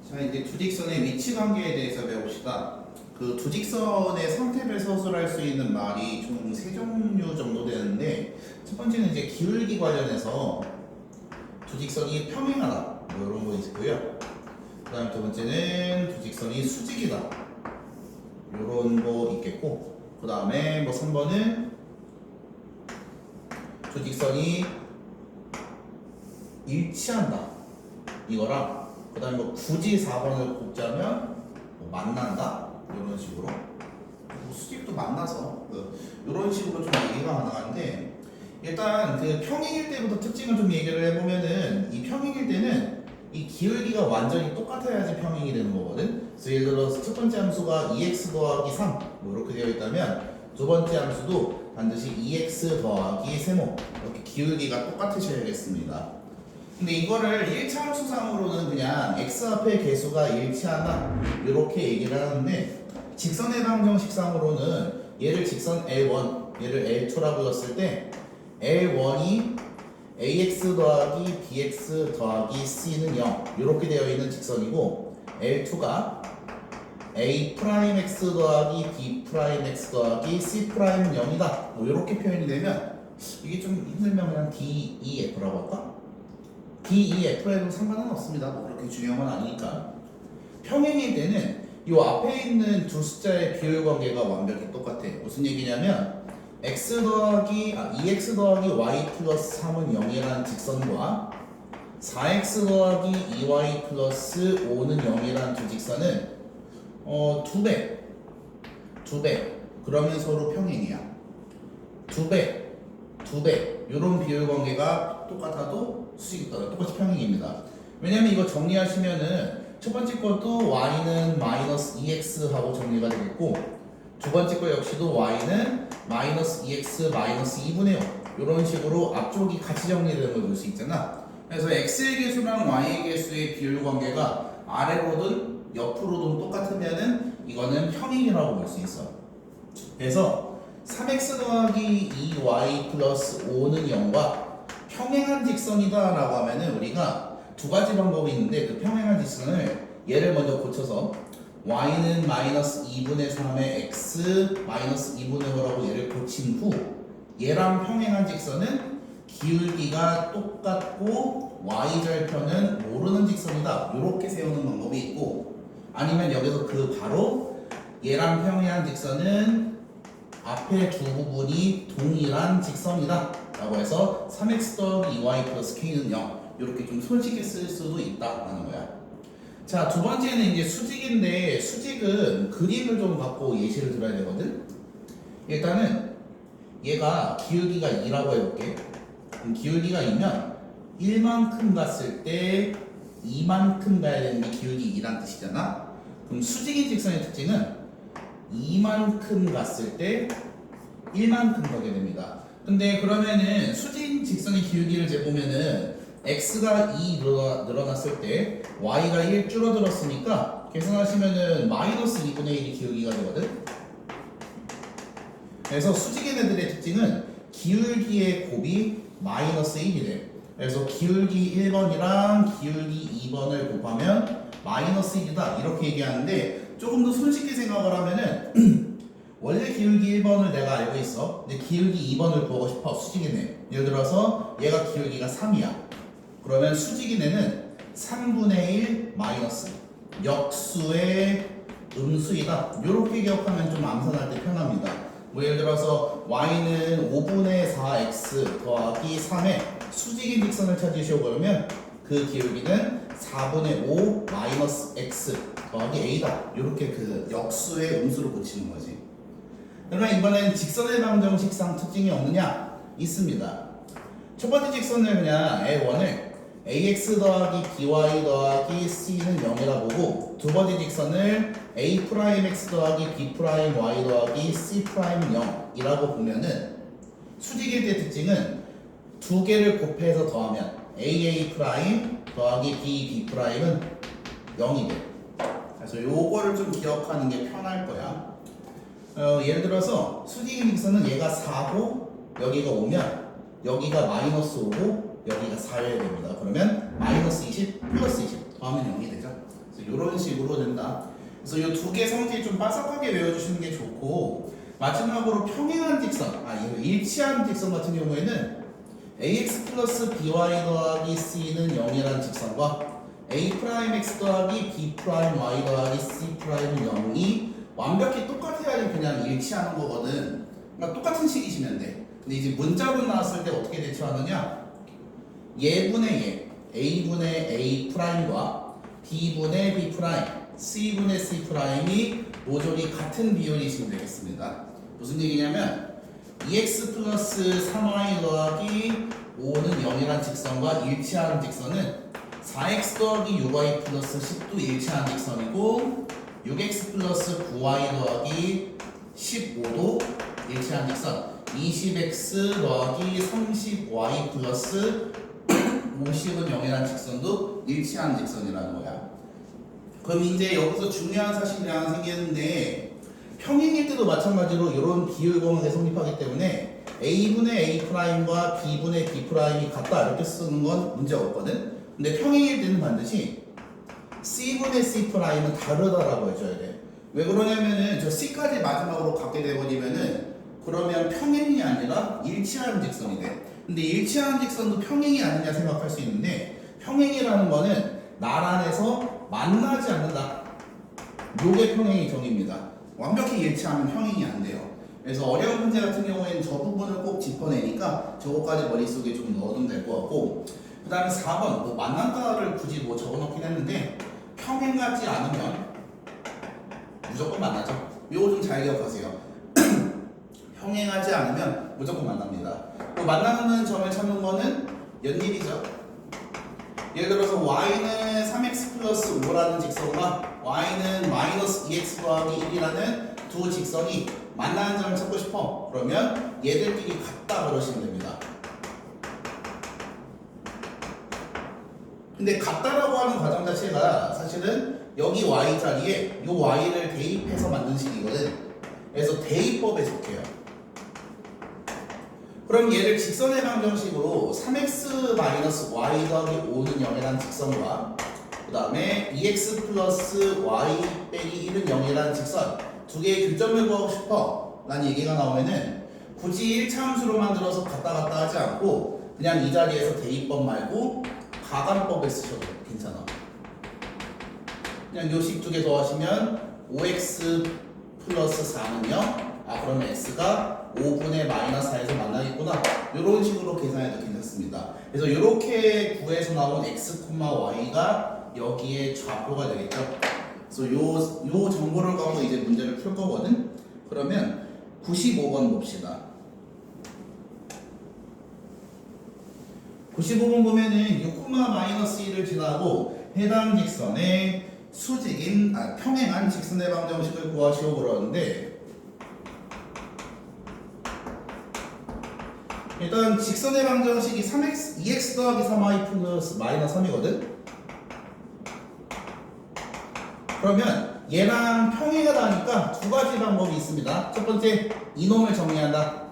자, 이제 두 직선의 위치 관계에 대해서 배웁시다. 그 두 직선의 상태를 서술할 수 있는 말이 총 세 종류 정도 되는데, 첫 번째는 이제 기울기 관련해서 두 직선이 평행하다, 뭐 이런 거 있고요. 그 다음 두 번째는 두 직선이 수직이다, 이런 거 있겠고, 그 다음에 뭐 3번은 두 직선이 일치한다, 이거랑, 그 다음에 뭐 굳이 4번을 꼽자면 뭐 만난다, 이런 식으로. 뭐 수직도 만나서 이런 식으로 좀 얘기가 가능한데, 일단 그 평행일 때부터 특징을 좀 얘기를 해보면은, 이 평행일 때는 이 기울기가 완전히 똑같아야지 평행이 되는 거거든. 그래서 예를 들어서 첫 번째 함수가 2x 더하기 3 뭐 이렇게 되어 있다면, 두 번째 함수도 반드시 2x 더하기 세모, 이렇게 기울기가 똑같으셔야겠습니다. 근데 이거를 1차 함수상으로는 그냥 x 앞에 개수가 일치하나 이렇게 얘기를 하는데, 직선의 방정식상으로는 얘를 직선 L1, 얘를 L2라고 했을 때 L1이 ax 더하기 bx 더하기 c는 0 이렇게 되어 있는 직선이고, L2가 a 프라임 x 더하기 b 프라임 x 더하기 c 프라임은 0이다, 뭐 이렇게 표현이 되면, 이게 좀 힘들면 그냥 DEF라고 할까? DEF로 해도 상관은 없습니다. 뭐 그렇게 중요한 건 아니니까. 평행일 때는 이 앞에 있는 두 숫자의 비율 관계가 완벽히 똑같아. 무슨 얘기냐면 x 더하기 2x 더하기 y 플러스 3은 0이라는 직선과 4x 더하기 2y 플러스 5는 0이라는 두 직선은 2배 그러면 서로 평행이야. 2배 이런 비율 관계가 똑같아도 수직이 똑같이 평행입니다. 왜냐면 이거 정리하시면은 첫 번째 것도 y는 마이너스 2x 하고 정리가 되겠고, 두 번째 거 역시도 y는 마이너스 2x 마이너스 2분의 5 이런 식으로 앞쪽이 같이 정리되는 걸 볼 수 있잖아. 그래서 x의 개수랑 y의 개수의 비율 관계가 아래로든 옆으로든 똑같으면은 이거는 평행이라고 볼 수 있어. 그래서 3x 더하기 2y 플러스 5는 0과 평행한 직선이다 라고 하면은 우리가 두 가지 방법이 있는데, 그 평행한 직선을 얘를 먼저 고쳐서 y는 마이너스 2분의 3의 x 마이너스 2분의 5라고 얘를 고친 후, 얘랑 평행한 직선은 기울기가 똑같고 y절편은 모르는 직선이다, 이렇게 세우는 방법이 있고, 아니면 여기서 그 바로 얘랑 평행한 직선은 앞에 두 부분이 동일한 직선이다 라고 해서 3x 더하기 2y 플러스 k는 0 이렇게 좀 솔직히 쓸 수도 있다라는 거야. 자, 두 번째는 이제 수직인데, 수직은 그림을 좀 갖고 예시를 들어야 되거든. 일단은 얘가 기울기가 2라고 해볼게. 그럼 기울기가 2면 1만큼 갔을 때 2만큼 가야 되는 게 기울기 2란 뜻이잖아. 그럼 수직인 직선의 특징은 2만큼 갔을 때 1만큼 가게 됩니다. 근데 그러면은 수직 직선의 기울기를 재보면은 x가 2 늘어났을 때 y가 1 줄어들었으니까 계산하시면은 마이너스 2분의 1이 기울기가 되거든. 그래서 수직인 애들의 특징은 기울기의 곱이 마이너스 1이래. 그래서 기울기 1번이랑 기울기 2번을 곱하면 마이너스 1이다 이렇게 얘기하는데, 조금 더 손쉽게 생각을 하면은 원래 기울기 1번을 내가 알고 있어. 근데 기울기 2번을 보고 싶어, 수직인 애. 예를 들어서 얘가 기울기가 3이야. 그러면 수직인 애는 3분의 1 마이너스 역수의 음수이다, 이렇게 기억하면 좀 암산할 때 편합니다. 뭐 예를 들어서 y는 5분의 4x 더하기 3의 수직인 직선을 찾으시오 그러면 그 기울기는 4분의 5 마이너스 x 더하기 a다, 이렇게 그 역수의 음수를 고치는 거지. 그러면 이번엔 직선의 방정식상 특징이 없느냐? 있습니다. 첫 번째 직선을 그냥 L1을 ax 더하기 by 더하기 c는 0이라 보고, 두 번째 직선을 a 프라임 x 더하기 b 프라임 y 더하기 c 프라임은 0이라고 보면은, 수직일 때 특징은 두 개를 곱해서 더하면 a 프라임 더하기 b 프라임은 0이 돼. 그래서 요거를 좀 기억하는 게 편할 거야. 예를 들어서 수직인 직선은 얘가 4고 여기가 5면 여기가 마이너스 5고 여기가 4여야 됩니다. 그러면 마이너스 20 플러스 20 더하면 0이 되죠. 그래서 이런 식으로 된다. 그래서 이 두 개 성질 좀 빠삭하게 외워주시는 게 좋고, 마지막으로 평행한 직선, 일치한 직선 같은 경우에는 ax 플러스 by 더하기 c는 0이라는 직선과 a'x 더하기 b'y 더하기 c'는 0이 완벽히 똑같아야지 그냥 일치하는 거거든. 그러니까 똑같은 식이시면 돼. 근데 이제 문자로 나왔을 때 어떻게 대처하느냐? 얘분의 얘, a분의 a'과 b분의 b', c분의 c'이 모조리 같은 비율이시면 되겠습니다. 무슨 얘기냐면 2x 플러스 3y 더하기 5는 0이라는 직선과 일치하는 직선은 4x 더하기 6y 플러스 10도 일치하는 직선이고 6x 플러스 9y 더하기 15도 일치하는 직선 20x 더하기 30y 플러스 50은 0이라는 직선도 일치하는 직선이라는 거야. 그럼 이제 여기서 중요한 사실이 하나 생기는데 평행일 때도 마찬가지로 이런 비율공학에 성립하기 때문에 a분의 a'과 b분의 b'이 같다 이렇게 쓰는 건 문제가 없거든. 근데 평행일 때는 반드시 c분의 c'은 다르다라고 해줘야 돼. 왜 그러냐면은 저 c까지 마지막으로 갖게 되버리면은 그러면 평행이 아니라 일치하는 직선이 돼. 근데 일치하는 직선도 평행이 아니냐 생각할 수 있는데 평행이라는 거는 나란에서 만나지 않는다. 요게 평행의 정의입니다. 완벽히 일치하면 평행이 안 돼요. 그래서 어려운 문제 같은 경우에는 저 부분을 꼭 짚어내니까 저거까지 머릿속에 좀 넣어두면 될 것 같고, 그 다음에 4번 뭐 만난다를 굳이 뭐 적어놓긴 했는데 평행 같지 않으면 무조건 만나죠. 요거 좀 잘 기억하세요. 평행하지 않으면 무조건 만납니다. 만나는 점을 찾는 거는 연일이죠. 예를 들어서 y는 3x 플러스 5라는 직선과 y는 마이너스 2x 더하기 1이라는 두 직선이 만나는 점을 찾고 싶어. 그러면 얘들끼리 같다 그러시면 됩니다. 근데 같다라고 하는 과정 자체가 사실은 여기 y 자리에 이 y를 대입해서 만든 식이거든. 그래서 대입법에 속해요. 그럼 얘를 직선의 방정식으로 3x-y 더하기 5는 0이라는 직선과 그 다음에 2x 플러스 y 빼기 1은 0이라는 직선 두 개의 교점을 구하고 싶어 라는 얘기가 나오면은 굳이 1차 함수로 만들어서 갔다 하지 않고 그냥 이 자리에서 대입법 말고 가감법을 쓰셔도 괜찮아. 그냥 요식 두 개 더하시면 5x 플러스 4는 0. 그러면 x가 5분의 마이너스 4에서 만나겠구나. 이런 식으로 계산해도 괜찮습니다. 그래서 이렇게 구해서 나온 x, y가 여기에 좌표가 되겠죠. 그래서 요 정보를 갖고 이제 문제를 풀 거거든. 그러면 95번 봅시다. 95번 보면은 6, 마이너스 1을 지나고 해당 직선의 수직인 평행한 직선의 방정식을 구하시오 그러는데 일단 직선의 방정식이 2x 더하기 3y 플러스 마이너스 3이거든. 그러면 얘랑 평행하다니까 두 가지 방법이 있습니다. 첫 번째, 이놈을 정리한다.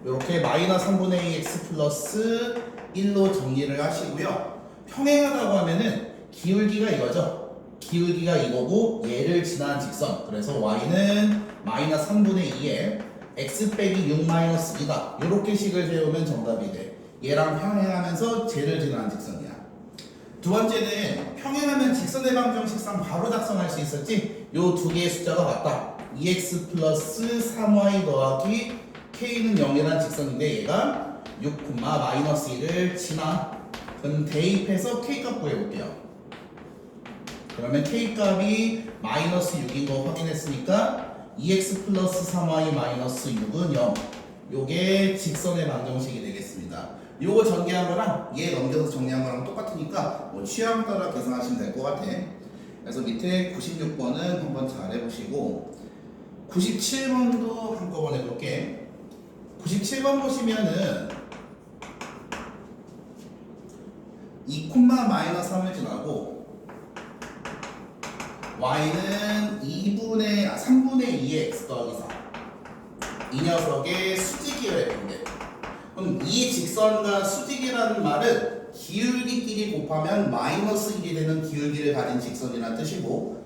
이렇게 마이너스 3분의 2 x 플러스 1로 정리를 하시고요. 평행하다고 하면은 기울기가 이거죠. 기울기가 이거고 얘를 지난 직선. 그래서 y는 마이너스 3분의 2에 x 빼기 6 마이너스 2다. 이렇게 식을 세우면 정답이 돼. 얘랑 평행하면서 쟤를 지난 직선이야. 두 번째는 평행하면 직선의 방정식상 바로 작성할 수 있었지. 요 두 개의 숫자가 같다. 2x 플러스 3y 더하기 k는 0이라는 직선인데 얘가 6, 마이너스 1을 지나. 그럼 대입해서 k 값 구해볼게요. 그러면 k 값이 마이너스 6인 거 확인했으니까 2x 플러스 3y 마이너스 6은 0. 요게 직선의 방정식이 되겠습니다. 요거 전개한 거랑 얘 넘겨서 정리한 거랑 똑같으니까 뭐 취향 따라 계산하시면 될 것 같아. 그래서 밑에 96번은 한번 잘 해보시고 97번도 한꺼번에 해볼게. 97번 보시면은 2, 마이너스 3을 지나고 y는 3분의 2의 x 더하기 4. 이 녀석의 수직이어야 되는데 그럼 이 직선과 수직이라는 말은 기울기끼리 곱하면 마이너스 1이 되는 기울기를 가진 직선이라는 뜻이고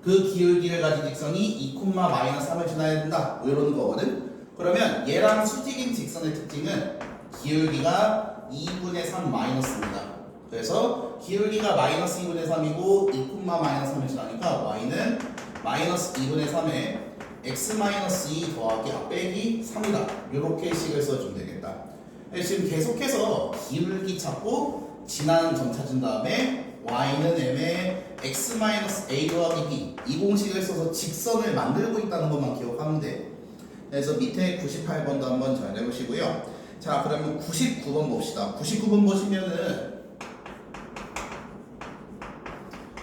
그 기울기를 가진 직선이 2, 마이너스 3을 지나야 된다 뭐 이런 거거든. 그러면 얘랑 수직인 직선의 특징은 기울기가 2분의 3 마이너스입니다. 그래서 기울기가 마이너스 2분의 3이고 2, 마이너스 3을 지나니까 y는 마이너스 2분의 3에 x 마이너스 2 더하기 빼기 3이다. 이렇게 식을 써주면 되겠다. 지금 계속해서 기울기 찾고 지나는 점 찾은 다음에 y는 m에 x 마이너스 a 더하기 b 이 공식을 써서 직선을 만들고 있다는 것만 기억하면 돼. 그래서 밑에 98번도 한번 잘 해보시고요. 자, 그러면 99번 봅시다. 99번 보시면은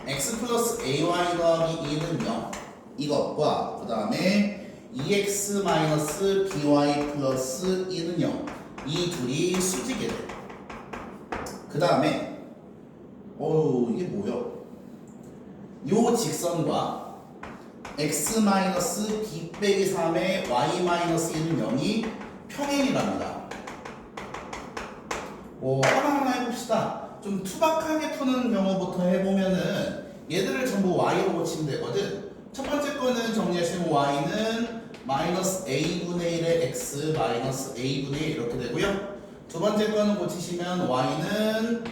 x 플러스 ay 더하기 2는 0 이것과 그 다음에 2x 마이너스 by 플러스 2는 0 이 둘이 수직이 돼. 그 다음에 이게 뭐야? 요 직선과 x 마이너스 b 빼기 3의 y 마이너스 1은 0이 평행이랍니다. 하나하나 해봅시다. 좀 투박하게 푸는 경우부터 해보면은 얘들을 전부 y로 고치면 되거든. 첫 번째 거는 정리하시면 y는 마이너스 a분의 1의 x 마이너스 a분의 1 이렇게 되고요. 두 번째 거는 고치시면 y는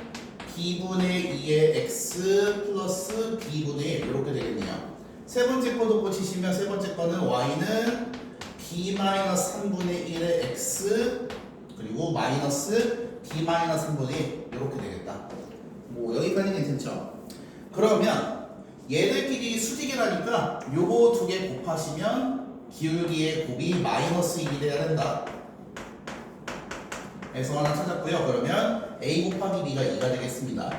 b분의 2의 x 플러스 b분의 1 이렇게 되겠네요. 세 번째 거도 고치시면 세 번째 거는 y는 b 마이너스 3분의 1의 x 그리고 마이너스 b 마이너스 3분의 1 이렇게 되겠다. 여기까지 괜찮죠? 그러면 얘들끼리 수직이라니까 요거 두 개 곱하시면 기울기의 곱이 마이너스 1이 돼야 된다. 그래서 하나 찾았고요. 그러면 a 곱하기 b가 2가 되겠습니다.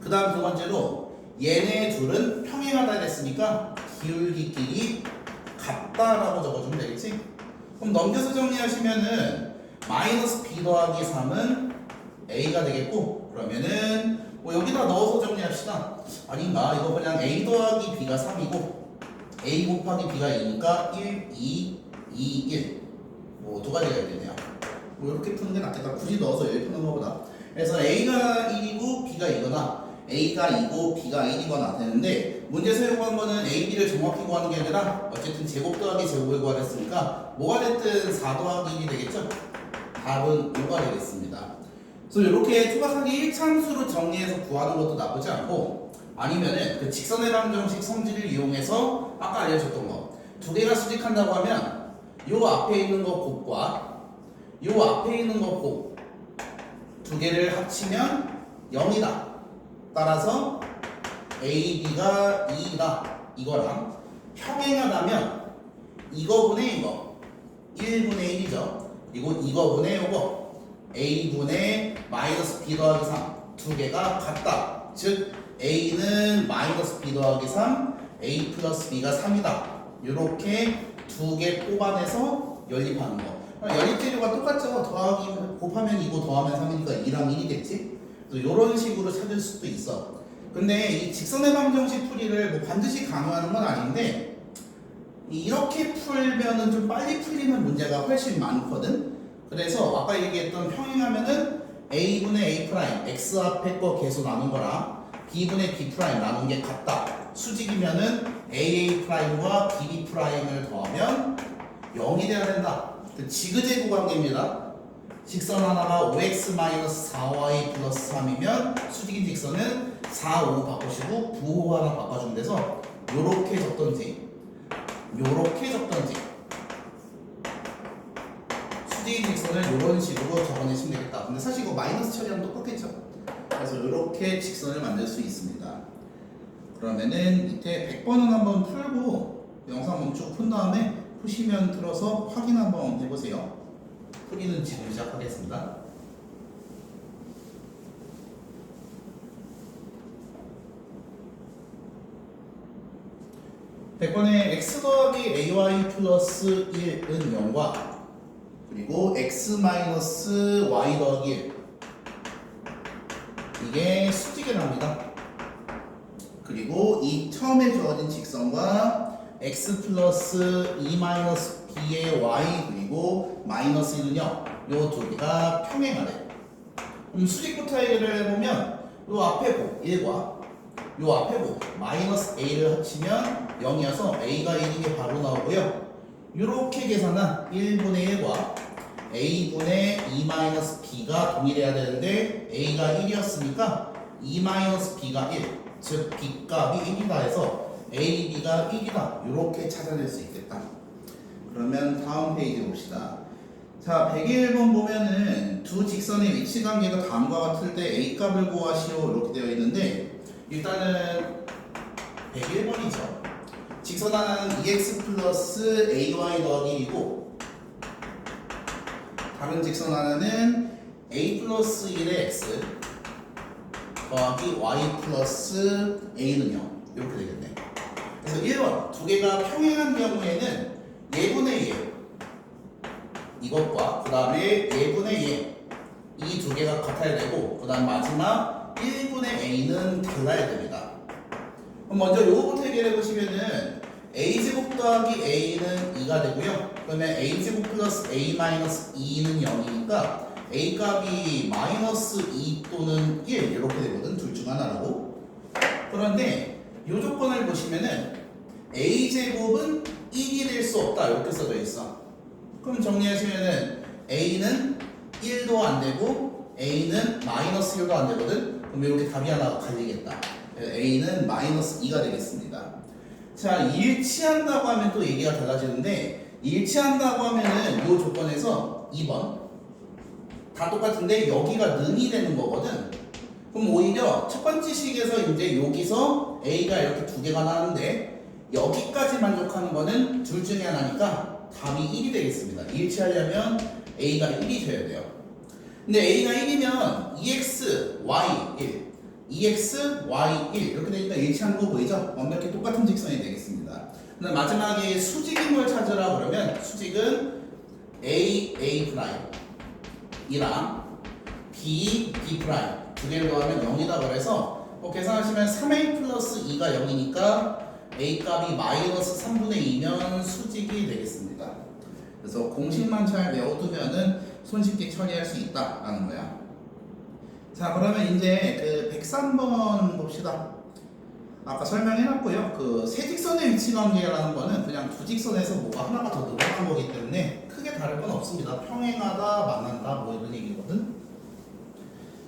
그 다음 두 번째로 얘네 둘은 평행하다 했으니까 기울기끼리 같다라고 적어주면 되겠지? 그럼 넘겨서 정리하시면은 마이너스 b 더하기 3은 a가 되겠고 그러면은 여기다 넣어서 정리합시다. 아닌가? 이거 그냥 a 더하기 b가 3이고 a 곱하기 b가 2니까 1, 2, 2, 1 두 가지가 있겠네요. 이렇게 푸는 게 낫겠다. 굳이 넣어서 여기 푸는 것보다. 그래서 a가 1이고 b가 2거나 a가 2고 b가 1이거나 되는데 문제에서 요구한 거는 a, b를 정확히 구하는 게 아니라 어쨌든 제곱 더하기 제곱을 구하랬으니까 뭐가 됐든 4 더하기 1이 되겠죠? 답은 5가 되겠습니다. 그래서 이렇게 투박하게 1참수로 정리해서 구하는 것도 나쁘지 않고 아니면은 그 직선의 방정식 성질을 이용해서 아까 알려줬던 거 두 개가 수직한다고 하면 요 앞에 있는 거 곱과 요 앞에 있는 거 곱 두 개를 합치면 0이다. 따라서 a, b가 2다. 이거랑 평행하다면 이거분의 이거 1분의 1이죠. 그리고 이거분의 요거 a분의 마이너스 b 더하기 3 두 개가 같다. 즉 a는 마이너스 b 더하기 3 a 플러스 b가 3이다. 이렇게 두 개 뽑아내서 연립하는 거. 연립재료가 똑같죠. 더하기 곱하면 2고 더하면 3이니까 2랑 1이겠지. 이런 식으로 찾을 수도 있어. 근데 이 직선의 방정식 풀이를 반드시 강요하는 건 아닌데 이렇게 풀면은 좀 빨리 풀리는 문제가 훨씬 많거든. 그래서 아까 얘기했던 평행하면은 a분의 a 프라임 x 앞에 거 계속 나눈 거랑 b분의 b 프라임 나눈 게 같다. 수직이면은 aa 프라임과 bb 프라임을 더하면 0이 돼야 된다. 그 지그재그 관계입니다. 직선 하나가 5x-4y 플러스 3이면 수직인 직선은 4, 5 바꾸시고 9, 5 하나 바꿔주면 돼서 요렇게 적던지 수직인 직선을 요런 식으로 적어내시면 되겠다. 근데 사실 이거 마이너스 처리하면 똑같겠죠. 그래서 요렇게 직선을 만들 수 있습니다. 그러면은 밑에 100번은 한번 풀고 영상 멈추고 푼 다음에 푸시면 틀어서 확인 한번 해보세요. 풀이는 지금 시작하겠습니다. 백번에 x 더하기 ay 플러스 1은 0과 그리고 x 마이너스 y 더하기 1 이게 수직이랍니다. 그리고 이 처음에 주어진 직선과 x 플러스 2 마이너스 b의 y 그리고 마이너스 1은 0 요 두 개가 평행하래. 그럼 수직부터 해결을 해보면 요 앞에 곱 1과 요 앞에 곱 마이너스 a를 합치면 0이어서 a가 1인 게 바로 나오고요. 요렇게 계산한 1분의 1과 a분의 2-b가 동일해야 되는데 a가 1이었으니까 2-b가 1, 즉 b값이 1이다 해서 a, b가 1이다 이렇게 찾아낼 수 있겠다. 그러면 다음 페이지 봅시다. 자, 101번 보면은 두 직선의 위치 관계가 다음과 같을 때 a 값을 구하시오 이렇게 되어 있는데, 일단은 101번이죠. 직선 하나는 2x 플러스 ay 더하기 1이고 다른 직선 하나는 a 플러스 1의 x 더하기 y 플러스 a는 0 이렇게 되겠네. 그래서 1번 두 개가 평행한 경우에는 예분의 예 이것과 그 다음에 예분의 예 이 두 개가 같아야 되고, 그 다음 마지막 1분의 a는 달라야 됩니다. 그럼 먼저 요거부터 해결해 보시면은 a제곱 더하기 a는 2가 되고요. 그러면 a제곱 플러스 a 마이너스 2는 0이니까 a 값이 마이너스 2 또는 1 이렇게 되거든. 둘 중 하나라고. 그런데 요 조건을 보시면은 a제곱은 1이 될 수 없다 이렇게 써져 있어. 그럼 정리하시면은 a는 1도 안 되고 a는 마이너스 1도 안 되거든. 그럼 이렇게 답이 하나 갈리겠다. a는 마이너스 2가 되겠습니다. 자, 일치한다고 하면 또 얘기가 달라지는데, 일치한다고 하면은 이 조건에서 2번 다 똑같은데 여기가 능이 되는 거거든. 그럼 오히려 첫 번째 식에서 이제 여기서 a가 이렇게 두 개가 나는데 여기까지 만족하는 거는 둘 중에 하나니까 답이 1이 되겠습니다. 일치하려면 a가 1이 돼야 돼요. 근데 a가 1이면 2x, y 1 2x, y 1 이렇게 되니까 일치하는 거 보이죠? 완벽히 똑같은 직선이 되겠습니다. 그다음 마지막에 수직인 걸 찾으라 그러면 수직은 a, a 프라임 이랑 b, b 프라임 두 개를 더하면 0이다 그래서 계산하시면 3a 플러스 2가 0이니까 a 값이 마이너스 3분의 2면 수직이 되겠습니다. 그래서 공식만 잘 외워두면은 손쉽게 처리할 수 있다라는 거야. 자, 그러면 이제 그 103번 봅시다. 아까 설명해놨고요. 그 세 직선의 위치 관계라는 거는 그냥 두 직선에서 뭐가 하나가 더 늘어난 거기 때문에 크게 다를 건 없습니다. 평행하다, 만난다, 뭐 이런 얘기거든.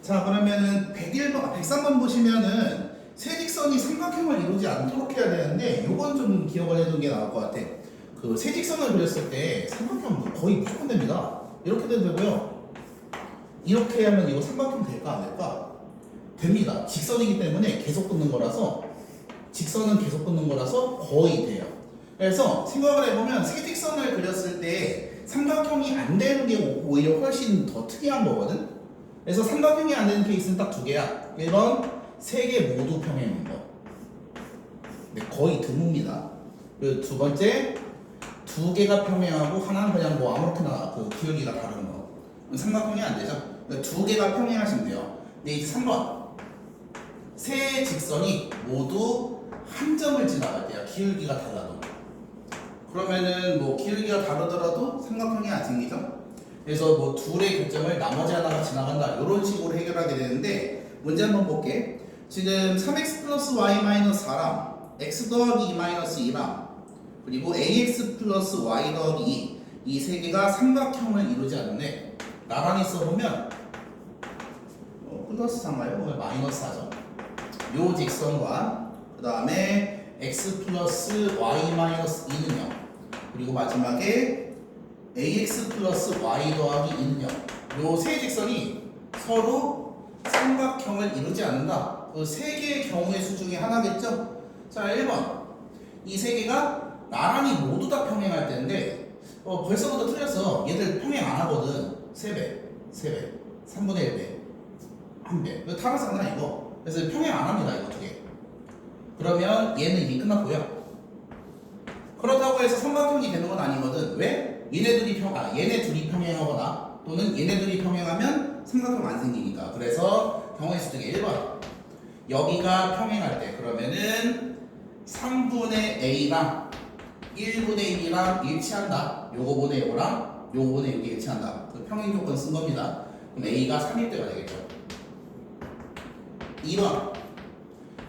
자, 그러면은 103번 보시면은 세 직선이 삼각형을 이루지 않도록 해야 되는데, 요건 좀 기억을 해두는 게 나을 것 같아. 그 세 직선을 그렸을 때 삼각형 거의 무조건 됩니다. 이렇게 돼도 되고요. 이렇게 하면 이거 삼각형 될까 안 될까? 됩니다. 직선이기 때문에 계속 붙는 거라서, 직선은 계속 붙는 거라서 거의 돼요. 그래서 생각을 해보면 세 직선을 그렸을 때 삼각형이 안 되는 게 오히려 훨씬 더 특이한 거거든. 그래서 삼각형이 안 되는 케이스는 딱 두 개야. 1번 세 개 모두 평행인 거. 근데 거의 드뭅니다. 그리고 두 번째 두 개가 평행하고 하나는 그냥 뭐 아무렇게나 그 기울기가 다른 거. 삼각형이 안 되죠. 두 개가 평행하시면 돼요. 근데 이제 3번 세 직선이 모두 한 점을 지나갈 때야. 기울기가 달라도. 그러면은 뭐 기울기가 다르더라도 삼각형이 안 생기죠. 그래서 뭐 둘의 교점을 나머지 하나가 지나간다 이런 식으로 해결하게 되는데, 문제 한번 볼게. 지금 3x 플러스 y 마이너스 4랑 x 더하기 2 마이너스 2랑 그리고 ax 플러스 y 더하기 2 이 세 개가 삼각형을 이루지 않는데, 나란히 써보면 플러스 4인가요? 오늘 마이너스 4죠. 요 직선과 그 다음에 x 플러스 y 마이너스 2는 0 그리고 마지막에 ax 플러스 y 더하기 2는 0 요 세 직선이 서로 삼각형을 이루지 않는다. 그 세 개의 경우의 수 중에 하나겠죠? 자, 1번 이 세 개가 나란히 모두 다 평행할 때인데 벌써부터 틀렸어. 얘들 평행 안 하거든. 3배, 3분의 1배, 1배. 이거 타라잖아 이거. 그래서 평행 안 합니다 이거 두 개. 그러면 얘는 이미 끝났고요. 그렇다고 해서 삼각형이 되는 건 아니거든. 왜? 얘네 둘이 평행하거나 또는 얘네 둘이 평행하면 삼각형 안 생기니까. 그래서 경우의 수 중에 1번 여기가 평행할 때 그러면은 3분의 a랑 1분의 1이랑 일치한다. 요거분의 요거랑 요거분의 요게 일치한다. 그 평행 조건 쓴 겁니다. 그럼 a가 3일 때가 되겠죠. 2번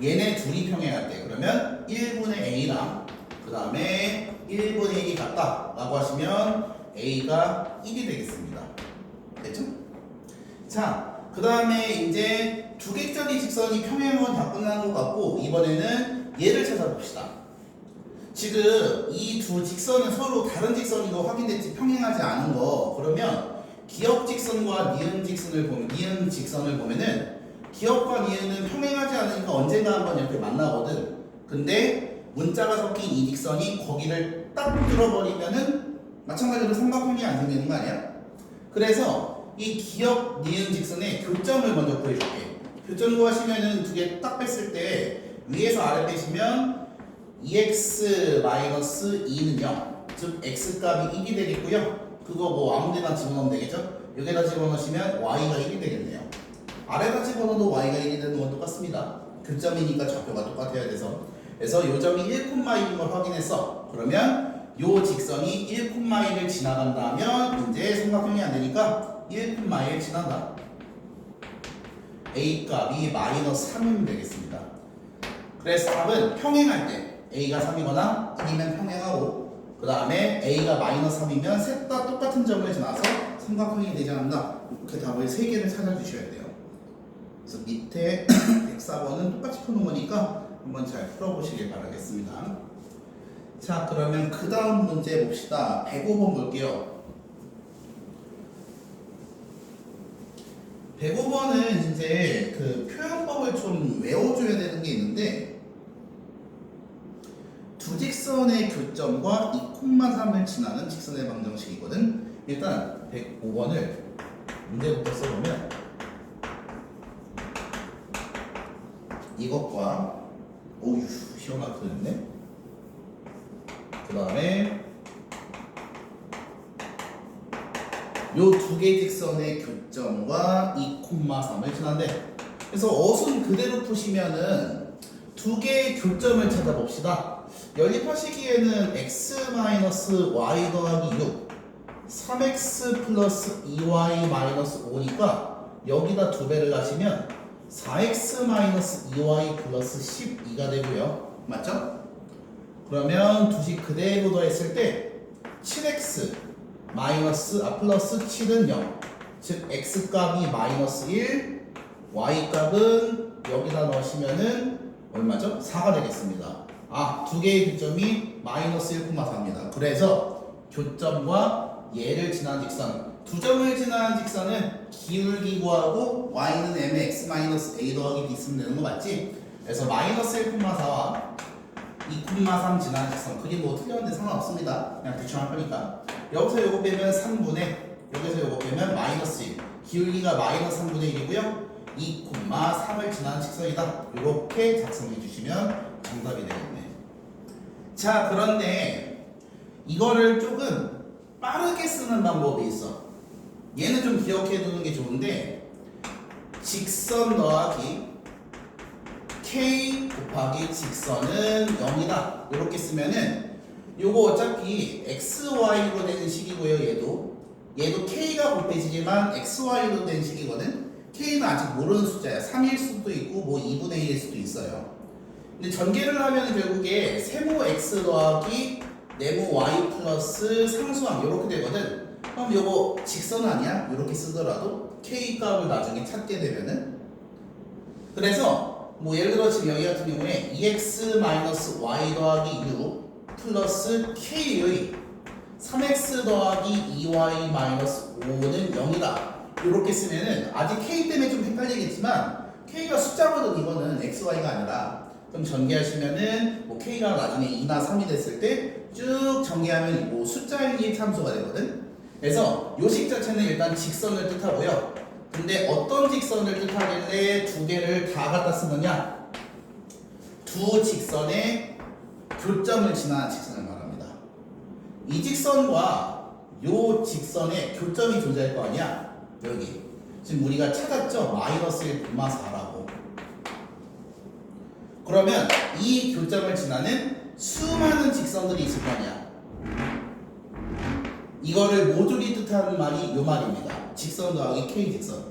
얘네 둘이 평행할 때 그러면 1분의 a랑 그 다음에 1분의 1이 같다 라고 하시면 a가 1이 되겠습니다. 됐죠? 자, 그 다음에 이제 두 객짜리 직선이 평행은 다 끝난 것 같고 이번에는 얘를 찾아봅시다. 지금 이 두 직선은 서로 다른 직선이고 확인됐지 평행하지 않은 거 그러면 기역 직선과 니은 직선을 보면은 기역과 니은은 평행하지 않으니까 언젠가 한번 이렇게 만나거든. 근데 문자가 섞인 이 직선이 거기를 딱 뚫어버리면은 마찬가지로 삼각형이 안 생기는 거 아니야? 그래서 이 기역 니은 직선의 교점을 먼저 구해줄게. 교점 구하시면은 두 개 딱 뺐을 때 위에서 아래 빼시면 2x-2는 0, 즉 x값이 1이 되겠고요. 그거 뭐 아무데나 집어넣으면 되겠죠? 여기다 집어넣으시면 y가 1이 되겠네요. 아래다 집어넣어도 y가 1이 되는 건 똑같습니다. 교점이니까 좌표가 똑같아야 돼서. 그래서 요 점이 1,1인 걸 확인했어. 그러면 요 직선이 1,1을 지나간다면 이제 삼각형이 안 되니까 1,1 지나다. a 값이 -3이면 되겠습니다. 그래서 답은 평행할 때 a가 3이거나 1이면 평행하고 그 다음에 a가 -3이면 셋 다 똑같은 점을 지나서 삼각형이 되지 않는다. 이렇게 답을 3개를 찾아주셔야 돼요. 그래서 밑에 104번은 똑같이 푸는 거니까 한번 잘 풀어보시길 바라겠습니다. 자, 그러면 그 다음 문제 봅시다. 105번 볼게요. 105번은 이제 그 표현법을 좀 외워줘야 되는 게 있는데 두 직선의 교점과 2,3을 지나는 직선의 방정식이거든. 일단 105번을 문제부터 써보면 이것과 오유 시원하게 됐네. 그 다음에 요 두 개 직선의 교점과 2,3을 지난대. 그래서 어순 그대로 푸시면은 두 개의 교점을 찾아봅시다. 연립하시기에는 x-y 더하기 6 3x 플러스 2y 마이너스 5니까 여기다 2배를 하시면 4x 마이너스 2y 플러스 12가 되고요. 맞죠? 그러면 두식 그대로 더했을 때 7x 플러스 7은 0. 즉 x 값이 -1, y 값은 여기다 넣으시면은 얼마죠? 4가 되겠습니다. 두 개의 교점이 -1,4입니다. 그래서 교점과 얘를 지나는 직선, 두 점을 지나는 직선은 기울기 구하고 y는 m의 x-a 더하기 b 쓰면 되는 거 맞지? 그래서 -1,4와 2,3 지나는 직선, 그게 뭐 틀렸는데 상관없습니다. 그냥 대충 할 거니까. 여기서 요거 빼면 3분의, 여기서 요거 빼면 -1. 기울기가 -3분의 1이고요. 2,3을 지나는 직선이다. 이렇게 작성해 주시면 정답이 되겠네. 자, 그런데 이거를 조금 빠르게 쓰는 방법이 있어. 얘는 좀 기억해 두는 게 좋은데 직선 더하기 k 곱하기 직선은 0이다. 이렇게 쓰면은 요거 어차피 xy로 된 식이고요. 얘도 k가 곱해지지만 xy로 된 식이거든. k는 아직 모르는 숫자야. 3일 수도 있고 뭐 2분의 1일 수도 있어요. 근데 전개를 하면 결국에 세모 x 더하기 네모 y 플러스 상수항 이렇게 되거든. 그럼 요거 직선 아니야? 이렇게 쓰더라도 k 값을 나중에 찾게 되면은, 그래서 뭐 예를 들어 지금 여기 같은 경우에 2x-y 더하기 6 플러스 k의 3x 더하기 2y-5는 0이다. 이렇게 쓰면은 아직 k 때문에 좀 헷갈리겠지만 k가 숫자거든. 이거는 xy가 아니라. 그럼 전개하시면은 뭐 k가 나중에 2나 3이 됐을 때 쭉 전개하면 뭐 숫자의 참수가 되거든. 그래서 요식 자체는 일단 직선을 뜻하고요. 근데 어떤 직선을 뜻하길래 두 개를 다 갖다 쓰느냐? 두 직선의 교점을 지나는 직선을 말합니다. 이 직선과 요 직선에 교점이 존재할 거 아니야? 여기 지금 우리가 찾았죠? -1,4라고. 그러면 이 교점을 지나는 수많은 직선들이 있을 거 아니야? 이거를 모듈이 뜻하는 말이 요 말입니다. 직선 더하기 k 직선.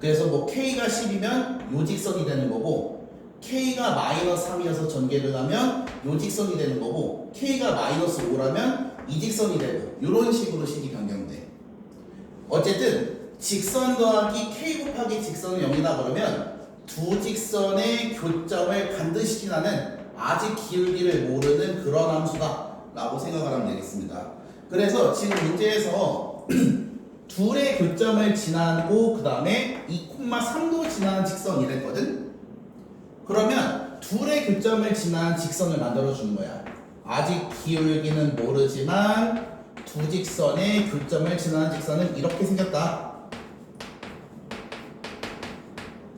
그래서 뭐 k가 10이면 요 직선이 되는 거고 K가 마이너스 3이어서 전개를 하면 요 직선이 되는 거고 K가 마이너스 5라면 이 직선이 되고 이런 식으로 식이 변경돼. 어쨌든 직선 더하기 K 곱하기 직선은 0이다 그러면 두 직선의 교점을 반드시 지나는 아직 기울기를 모르는 그런 함수다 라고 생각을 하면 되겠습니다. 그래서 지금 문제에서 둘의 교점을 지나고 그 다음에 2,3도 지나는 직선이 됐거든. 그러면 둘의 교점을 지난 직선을 만들어 주는 거야. 아직 기울기는 모르지만 두 직선의 교점을 지나는 직선은 이렇게 생겼다.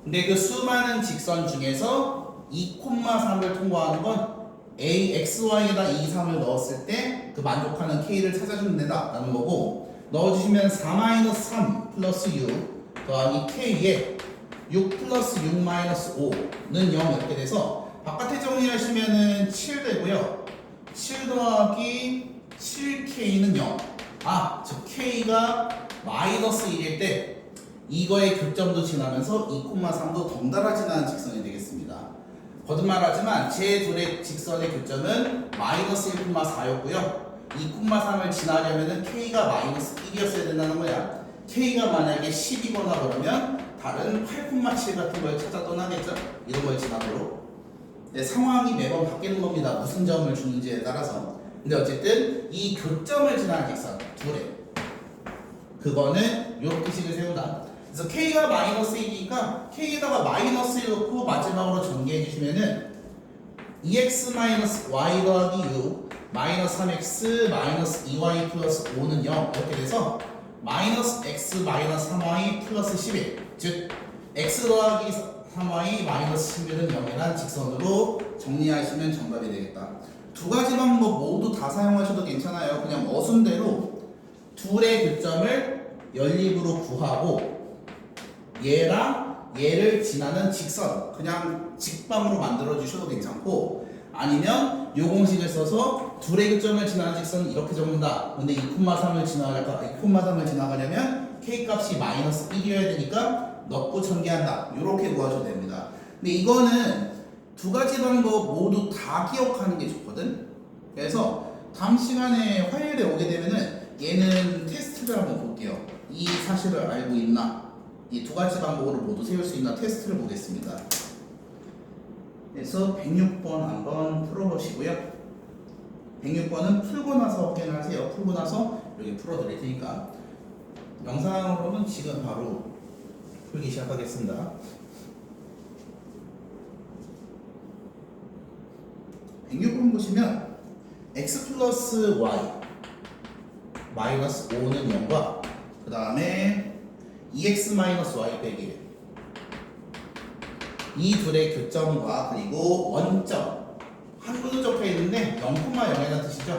근데 그 수많은 직선 중에서 2,3을 통과하는 건 A, X, Y에다 2, 3을 넣었을 때 그 만족하는 K를 찾아주면 된다라는 거고 넣어주시면 4-3 플러스 6 더하기 K에 6 플러스 6 마이너스 5는 0 이렇게 돼서 바깥에 정리하시면은 7 되고요. 7 더하기 7K는 0. 즉 K가 마이너스 1일 때 이거의 교점도 지나면서 2,3도 덩달아 지나는 직선이 되겠습니다. 거듭말하지만 제 둘의 직선의 교점은 마이너스 1,4였고요. 2,3을 지나려면 K가 마이너스 1이었어야 된다는 거야. K가 만약에 10이거나 그러면 다른 8,7 같은 걸 찾아 떠나겠죠? 이런 걸 지나도록. 상황이 매번 바뀌는 겁니다. 무슨 점을 주는지에 따라서. 근데 어쨌든 이 교점을 지나는 직선 둘의 그거는 이렇게 식을 세운다. 그래서 K가 마이너스 1이니까 K에다가 마이너스 1 넣고 마지막으로 전개해 주시면은 2x-y 더하기 6 마이너스 3x 마이너스 2y 플러스 5는 0 이렇게 돼서 마이너스 x 마이너스 3y 플러스 11 즉 x 더하기 3y 마이너스 11은 0이란 직선으로 정리하시면 정답이 되겠다. 두 가지 방법 모두 다 사용하셔도 괜찮아요. 그냥 어순대로 둘의 교점을 연립으로 구하고 얘랑 얘를 지나는 직선 그냥 직방으로 만들어 주셔도 괜찮고 아니면 요 공식을 써서 둘의 교점을 지나는 직선은 이렇게 적는다. 근데 2,3을 지나가려면 K 값이 마이너스 1이어야 되니까 넣고 전개한다. 이렇게 구하셔도 됩니다. 근데 이거는 두 가지 방법 모두 다 기억하는 게 좋거든. 그래서 다음 시간에 화요일에 오게 되면은 얘는 테스트를 한번 볼게요. 이 사실을 알고 있나? 이 두 가지 방법으로 모두 세울 수 있나 테스트를 보겠습니다. 그래서 106번 한번 풀어보시고요. 106번은 풀고 나서 확인하세요. 풀고 나서 여기 풀어드릴 테니까 영상으로는 지금 바로 풀기 시작하겠습니다. 106번 보시면 x 플러스 y 마이너스 5는 0과 그 다음에 2x 마이너스 y 빼기 1 이 둘의 교점과 그리고 원점 한글로 적혀 있는데 0,0이라는 뜻이죠.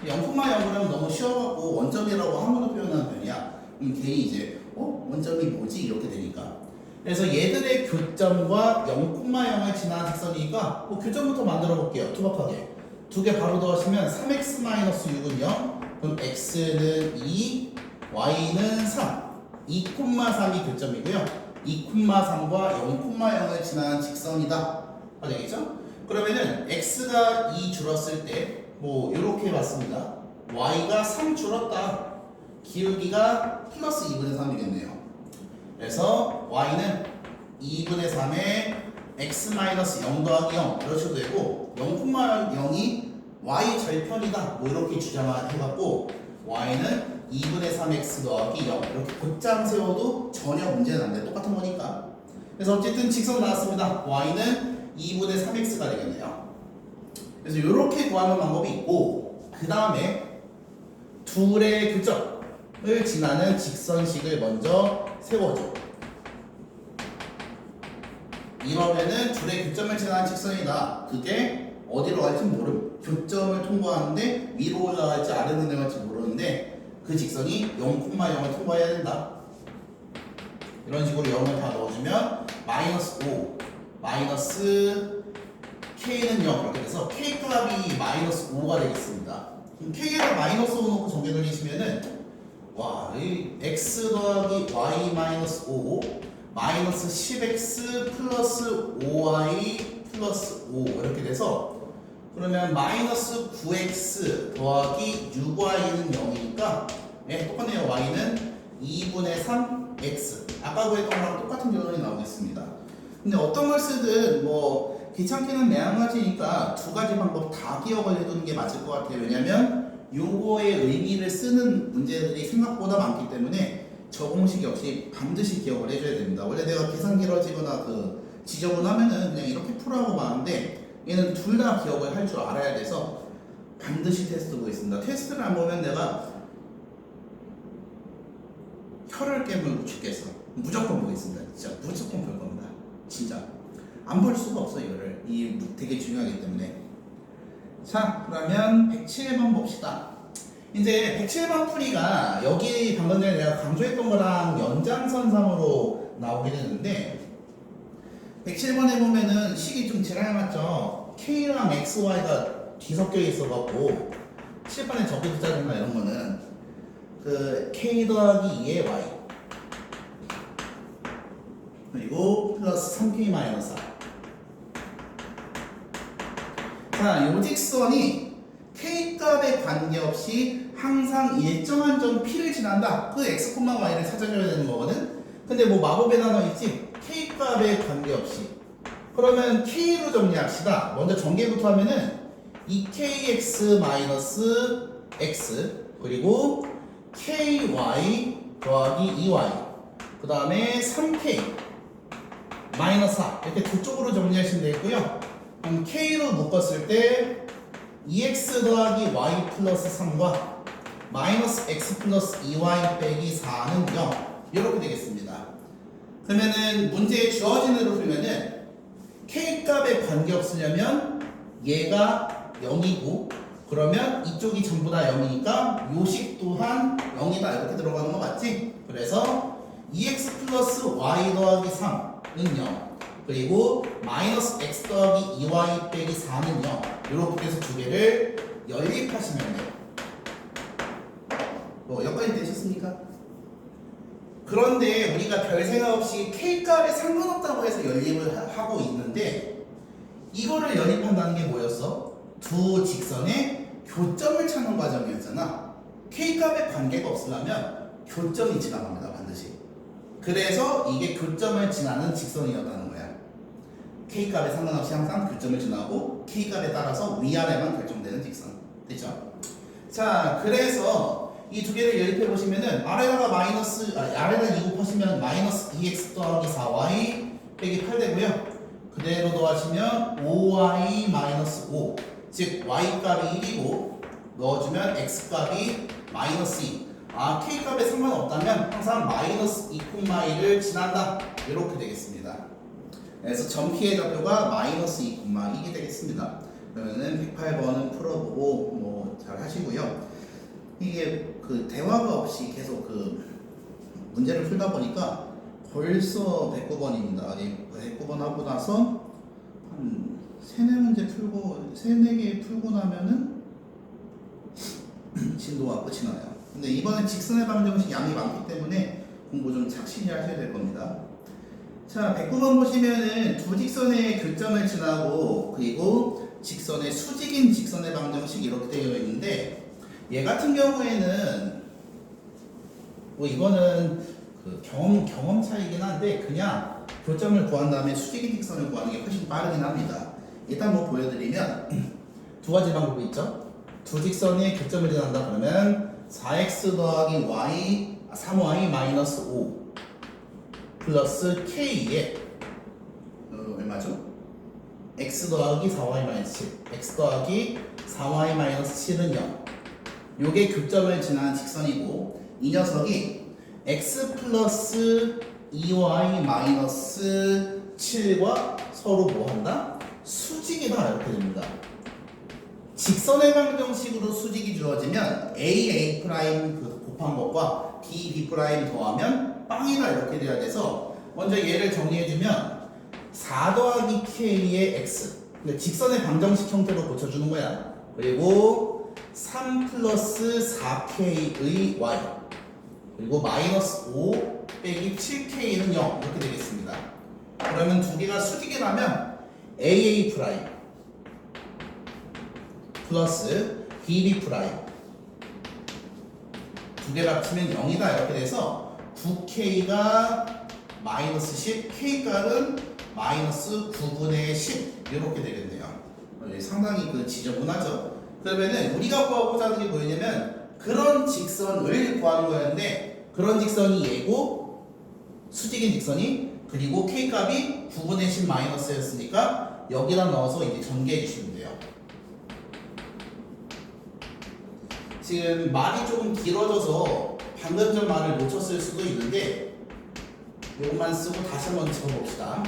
0,0이라면 너무 쉬워갖고 원점이라고 한글로 표현하는 편이야. 그럼 괜히 이제 원점이 뭐지 이렇게 되니까. 그래서 얘들의 교점과 0,0을 지나는 직선이니까 교점부터 만들어 볼게요. 투박하게 두 개 바로 더하시면 3x 마이너스 6은 0 그럼 x는 2 y는 3 2,3이 교점이고요. 2,3과 0,0을 지나는 직선이다. 되겠죠? 그러면은 x가 2 줄었을 때 뭐 이렇게 해봤습니다. y가 3 줄었다. 기울기가 플러스 2분의 3이겠네요. 그래서 y는 2분의 3에 x 마이너스 0 더하기 0 이러셔도 되고 0,0이 y 절편이다. 뭐 이렇게 주장해갖고 y는 2분의 3x 더하기 0 이렇게 곧장 세워도 전혀 문제는 안 돼. 똑같은 거니까. 그래서 어쨌든 직선 나왔습니다. y는 2분의 3x가 되겠네요. 그래서 이렇게 구하는 방법이 있고 그 다음에 둘의 교점을 지나는 직선식을 먼저 세워줘. 이러면은 둘의 교점을 지나는 직선이다. 그게 어디로 갈지 모름. 교점을 통과하는데 위로 올라갈지 아래로 내려갈지 모르는데 그 직선이 0,0을 통과해야 된다. 이런 식으로 0을 다 넣어주면 마이너스 5 마이너스 K는 0 이렇게 돼서 K 값이 마이너스 5가 되겠습니다. 그럼 K에다 마이너스 5 넣고 전개 돌리시면은 이 X 더하기 Y 마이너스 5 마이너스 10x 플러스 5y 플러스 5 이렇게 돼서 그러면 마이너스 9x 더하기 6y는 0이니까 네, 똑같네요. y는 2분의 3x 아까 구했던 거랑 똑같은 결론이 나오겠습니다. 근데 어떤 걸 쓰든 뭐 귀찮기는 매한가지니까 두 가지 방법 다 기억을 해두는 게 맞을 것 같아요. 왜냐면 요거의 의미를 쓰는 문제들이 생각보다 많기 때문에 저 공식 역시 반드시 기억을 해줘야 됩니다. 원래 내가 계산 길어지거나 그 지저분하면은 그냥 이렇게 풀어하고 마는데 얘는 둘 다 기억을 할 줄 알아야 돼서 반드시 테스트 보겠습니다. 테스트를 안 보면 내가 혀를 깨물고 죽겠어. 무조건 보겠습니다. 진짜 무조건 볼 겁니다. 진짜 안 볼 수가 없어 이거를. 이 되게 중요하기 때문에. 자 그러면 107번 봅시다. 이제 107번 풀이가 여기 방금 전에 내가 강조했던 거랑 연장선상으로 나오게 되는데 107번에 보면은 식이 좀 제가 해놨죠. K랑 XY가 뒤섞여 있어갖고 7번에 적어두자든가 이런 거는 그 K 더하기 2의 Y 그리고 플러스 3K 마이너스 4. 자, 요 직선이 K 값에 관계없이 항상 일정한 점 P를 지난다. 그 X, Y를 찾아줘야 되는 거거든. 근데 뭐 마법의 단어 있지? K 값에 관계없이. 그러면 K로 정리합시다. 먼저 전개부터 하면은 2KX 마이너스 X 그리고 KY 더하기 2Y 그 다음에 3K 마이너스 4 이렇게 두 쪽으로 정리하시면 되겠고요. 그럼 K로 묶었을 때 2X 더하기 Y 플러스 3과 마이너스 X 플러스 2Y 빼기 4는 0 이렇게 되겠습니다. 그러면은 문제에 주어진 대로 풀면은 K 값에 관계없으려면 얘가 0이고 그러면 이쪽이 전부 다 0이니까 요식 또한 0이다 이렇게 들어가는 거 맞지? 그래서 2x 플러스 y 더하기 3은 0 그리고 마이너스 x 더하기 2y 빼기 4는 0 이렇게 해서 두 개를 연립하시면 돼요. 뭐 여기까지 되셨습니까? 그런데 우리가 별 생각 없이 K값에 상관없다고 해서 연립을 하고 있는데 이거를 연립한다는 게 뭐였어? 두 직선의 교점을 찾는 과정이었잖아. K값에 관계가 없으려면 교점이 지나갑니다. 반드시. 그래서 이게 교점을 지나는 직선이었다는 거야. K값에 상관없이 항상 교점을 지나고 K값에 따라서 위아래만 결정되는 직선. 됐죠? 자, 그래서 이 두 개를 연립해 보시면은 아래다가 아래다 2 곱하시면 마이너스 2x 더하기 4y 빼기 8 되고요. 그대로 더하시면 5y 마이너스 5 즉 y 값이 1이고 넣어주면 x 값이 마이너스 2 k 값에 상관없다면 항상 마이너스 2,1을 지난다 이렇게 되겠습니다. 그래서 전피의 좌표가 마이너스 2,2게 되겠습니다. 그러면은 108번은 풀어보고 뭐 잘 하시고요. 이게 그 대화가 없이 계속 그 문제를 풀다 보니까 벌써 109번입니다. 109번 하고 나서 한 3-4문제 풀고 3-4개 풀고 나면은 진도가 끝이 나요. 근데 이번엔 직선의 방정식 양이 많기 때문에 공부 좀 착실히 하셔야 될 겁니다. 자, 109번 보시면은 두 직선의 교점을 지나고 그리고 직선의 수직인 직선의 방정식 이렇게 되어 있는데 얘 같은 경우에는 뭐 이거는 그 경험 차이긴 한데 그냥 교점을 구한 다음에 수직인 직선을 구하는 게 훨씬 빠르긴 합니다. 일단 뭐 보여드리면 두 가지 방법이 있죠. 두 직선의 교점을 지난다 그러면 4x 더하기 y 3y 마이너스 5 플러스 k에 얼마죠? x 더하기 4y 마이너스 7 x 더하기 4y 마이너스 7은 0 요게 교점을 지난 직선이고 이 녀석이 x 플러스 2y 마이너스 7과 서로 뭐한다? 수직이다 이렇게 됩니다. 직선의 방정식으로 수직이 주어지면 a 프라임 곱한 것과 b 프라임 더하면 빵이다 이렇게 돼야 돼서 먼저 얘를 정리해주면 4 더하기 k의 x 직선의 방정식 형태로 고쳐주는 거야. 그리고 3 플러스 4k의 y 그리고 마이너스 5 빼기 7k는 0 이렇게 되겠습니다. 그러면 두 개가 수직이 나면 AA 프라임 플러스 BB 프라임 두 개를 합치면 0이다 이렇게 돼서 9K가 마이너스 10, K값은 마이너스 9분의 10 이렇게 되겠네요. 상당히 그 지저분하죠. 그러면은 우리가 구하고자 하는 게 뭐였냐면 그런 직선을 구하는 거였는데 그런 직선이 얘고 수직인 직선이 그리고 K값이 9분의 10 마이너스였으니까 여기다 넣어서 이제 전개해 주시면 돼요. 지금 말이 조금 길어져서 방금 전 말을 놓쳤을 수도 있는데 이것만 쓰고 다시 한번 적어봅시다.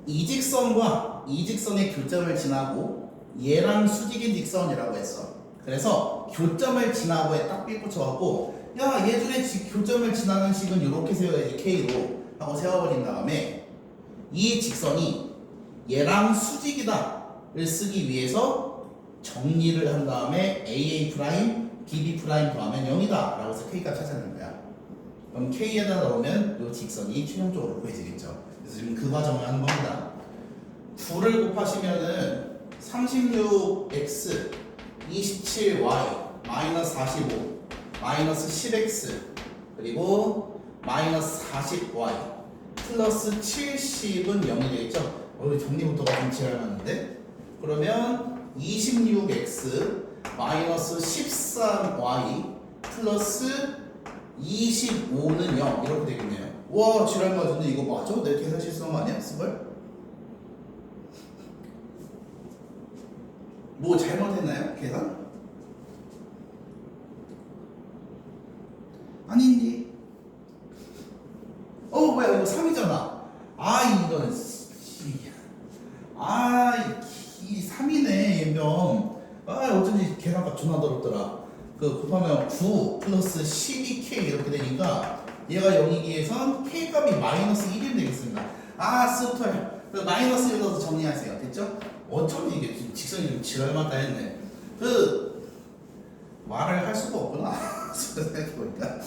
이 직선과 이 직선의 교점을 지나고 얘랑 수직인 직선이라고 했어. 그래서 교점을 지나고에 딱 빗붙여갖고 야 얘들의 교점을 지나는 식은 이렇게 세워야지 K로 하고 세워버린 다음에 이 직선이 얘랑 수직이다를 쓰기 위해서 정리를 한 다음에 AA 프라임, BB 프라임 더하면 0이다 라고 해서 K값 찾아내는 거야. 그럼 K에다 넣으면 이 직선이 최종적으로 구해지겠죠. 그래서 지금 그 과정을 하는 겁니다. 9를 곱하시면은 36x 27y 마이너스 45 마이너스 10x 그리고 마이너스 40y 플러스 70은 0이 되겠죠. 정리부터가 좀 지랄맞는데 그러면 26x 마이너스 13y 플러스 25는 0 이렇게 되겠네요. 와 지랄맞은데 이거 맞아? 내 계산 실수한 거 아니야? 쓴걸? 뭐 잘못했나요? 계산? 아닌데. 뭐야 이거 3이잖아. 이건 이 3이네 얘면. 어쩐지 계산값 존나 더럽더라. 그 곱하면 9 플러스 12K 이렇게 되니까 얘가 0이기에선 K값이 마이너스 1이 되겠습니다. 스토야. 마이너스 1 넣어서 정리하세요. 됐죠? 어쩐지 이게 직선이 좀 지랄맞다 했네. 말을 할 수가 없구나. 생각해보니까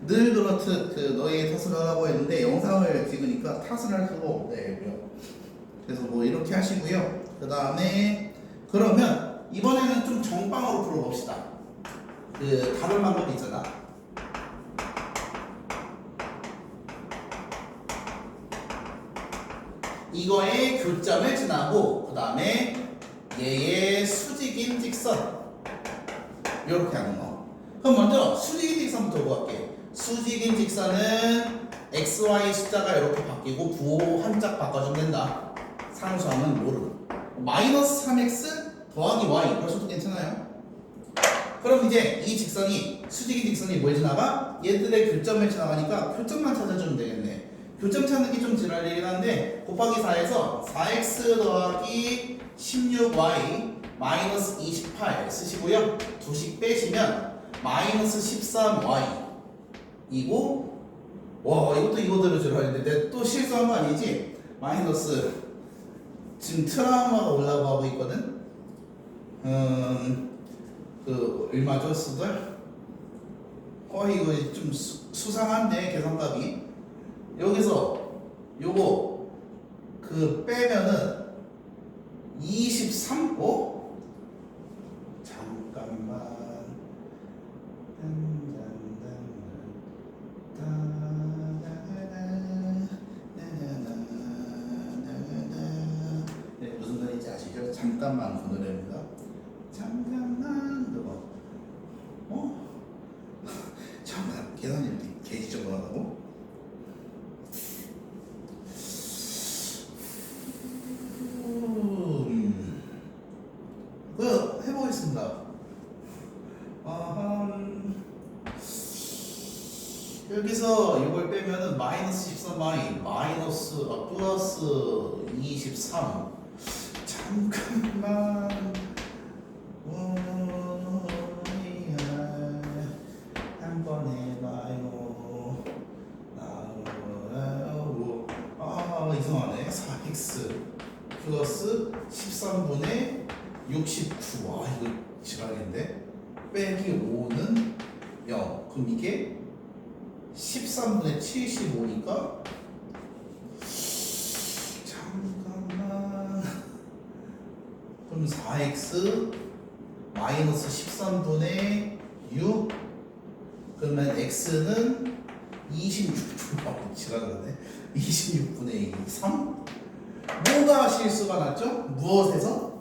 늘 그렇듯 너희의 탓을 하라고 했는데 영상을 찍으니까 탓을 할 수가 없네요. 그래서 뭐 이렇게 하시고요. 그 다음에 그러면 이번에는 좀 정방으로 풀어봅시다. 다른 방법이 있잖아. 이거의 교점을 지나고 그 다음에 얘의 수직인 직선 이렇게 하는 거. 그럼 먼저 수직인 직선부터 구할게. 수직인 직선은 xy 숫자가 이렇게 바뀌고 부호 한 짝 바꿔주면 된다. 상수함은 모름. 마이너스 3x 더하기 y 벌써도 괜찮아요. 그럼 이제 이 직선이 수직인 직선이 뭘 지나가? 얘들의 교점을 지나가니까 교점만 찾아주면 되겠네. 교점 찾는 게 좀 지랄이긴 한데 곱하기 4에서 4x 더하기 16y 마이너스 28 쓰시고요. 2씩 빼시면 마이너스 13y 이고 와 이것도 이거대로 지랄인데 내가 또 실수한 거 아니지? 마이너스 지금 트라우마가 올라가고 있거든. 얼마죠 수들? 이거 좀 수상한데 계산값이 여기서 요거 빼면은 23? 잠깐만 무슨 소리인지 아시죠? 잠깐만 그 노래입니다. 잠깐만 그거 잠깐 계산이 이렇게 개지적으로 하다고? 해보겠습니다. 여기서 이걸 빼면은 마이너스 13y 마이너스 플러스 23 잠깐만 한번 해봐요. 이상하네. 4x 플러스 13분의 69 이거 지랄인데 빼기 5는 0. 그럼 이게 13분의 75니까 잠깐만. 그럼 4x 마이너스 13분의 6. 그러면 x는 26분 지나가네. 26분의 3. 뭐가 실수가 났죠? 무엇에서?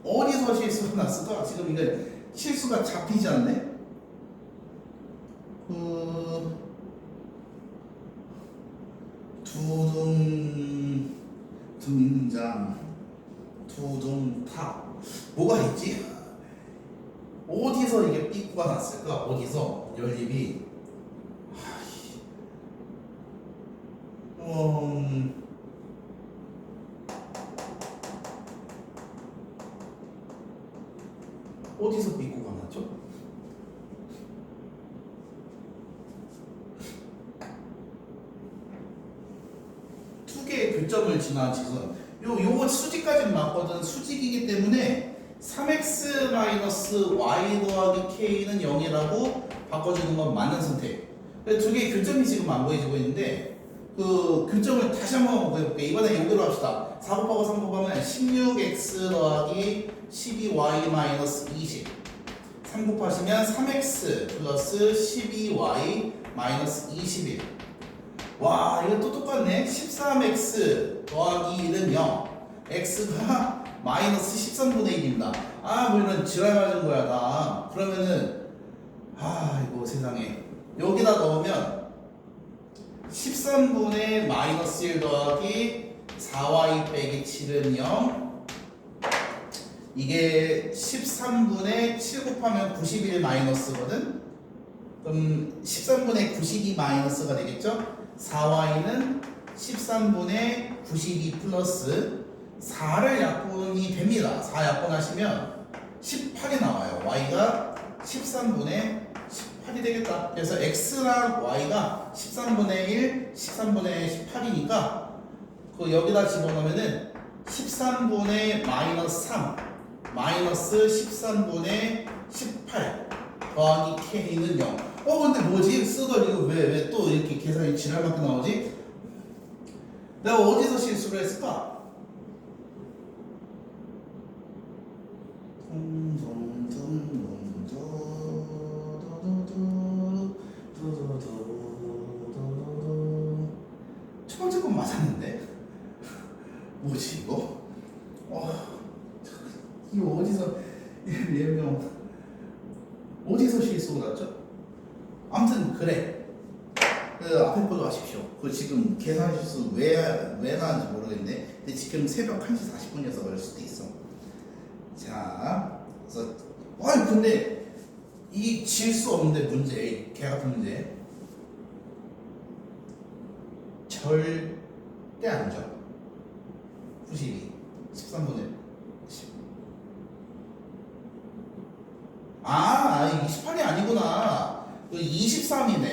어디서 실수가 났을까? 지금 이게 실수가 잡히지 않네? 등장, 두둥탁. 뭐가 있지? 어디서 이게 삐꾸가 났을까? 어디서? 연립이. 어디서 삐꾸가 났죠? 두 개의 교점을 지난 지선. 요거 수직까지 맞거든. 수직이기 때문에 3x-y 더하기 k는 0이라고 바꿔주는 건 맞는 선택. 두 개의 교점이 지금 안 보여지고 있는데 그 교점을 다시 한번 보여볼게요. 이번에 여기로 합시다. 4 곱하고 3 곱하면 16x 더하기 12y-20. 3 곱하시면 3x 플러스 12y 마이너스 21. 와, 이거 또 똑같네. 13x 더하기 1은 0. x가 마이너스 13분의 1입니다. 아, 뭐 이런 지랄 맞은 거야, 나. 그러면은, 이거 세상에. 여기다 넣으면 13분의 마이너스 1 더하기 4y 빼기 7은 0. 이게 13분의 7 곱하면 91 마이너스거든? 그럼 13분의 92 마이너스가 되겠죠? 4y는 13분의 92 플러스 4를 약분이 됩니다. 4 약분하시면 18이 나와요. y가 13분의 18이 되겠다. 그래서 x랑 y가 13분의 1, 13분의 18이니까 그 여기다 집어넣으면은 13분의 마이너스 3 마이너스 13분의 18 더하기 k는 0. 근데 뭐지? 쓰던 이거 왜 또 이렇게 계산이 지랄맞게 나오지? 내가 어디서 실수를 했을까? 첫 번째 건 맞았는데? 뭐지 이거? 이거 어디서 실수가 났죠? 아무튼 그래. 그 앞에 거도 아십시오. 그 지금 계산 실수 왜 나는지 모르겠네. 근데 지금 새벽 1시 40분이어서 그럴 수도 있어. 자, 그래서 근데 이 질 수 없는데 문제, 개 같은 문제. 절대 안 져. 92, 13분의 10. 28이 아니구나. 23이네.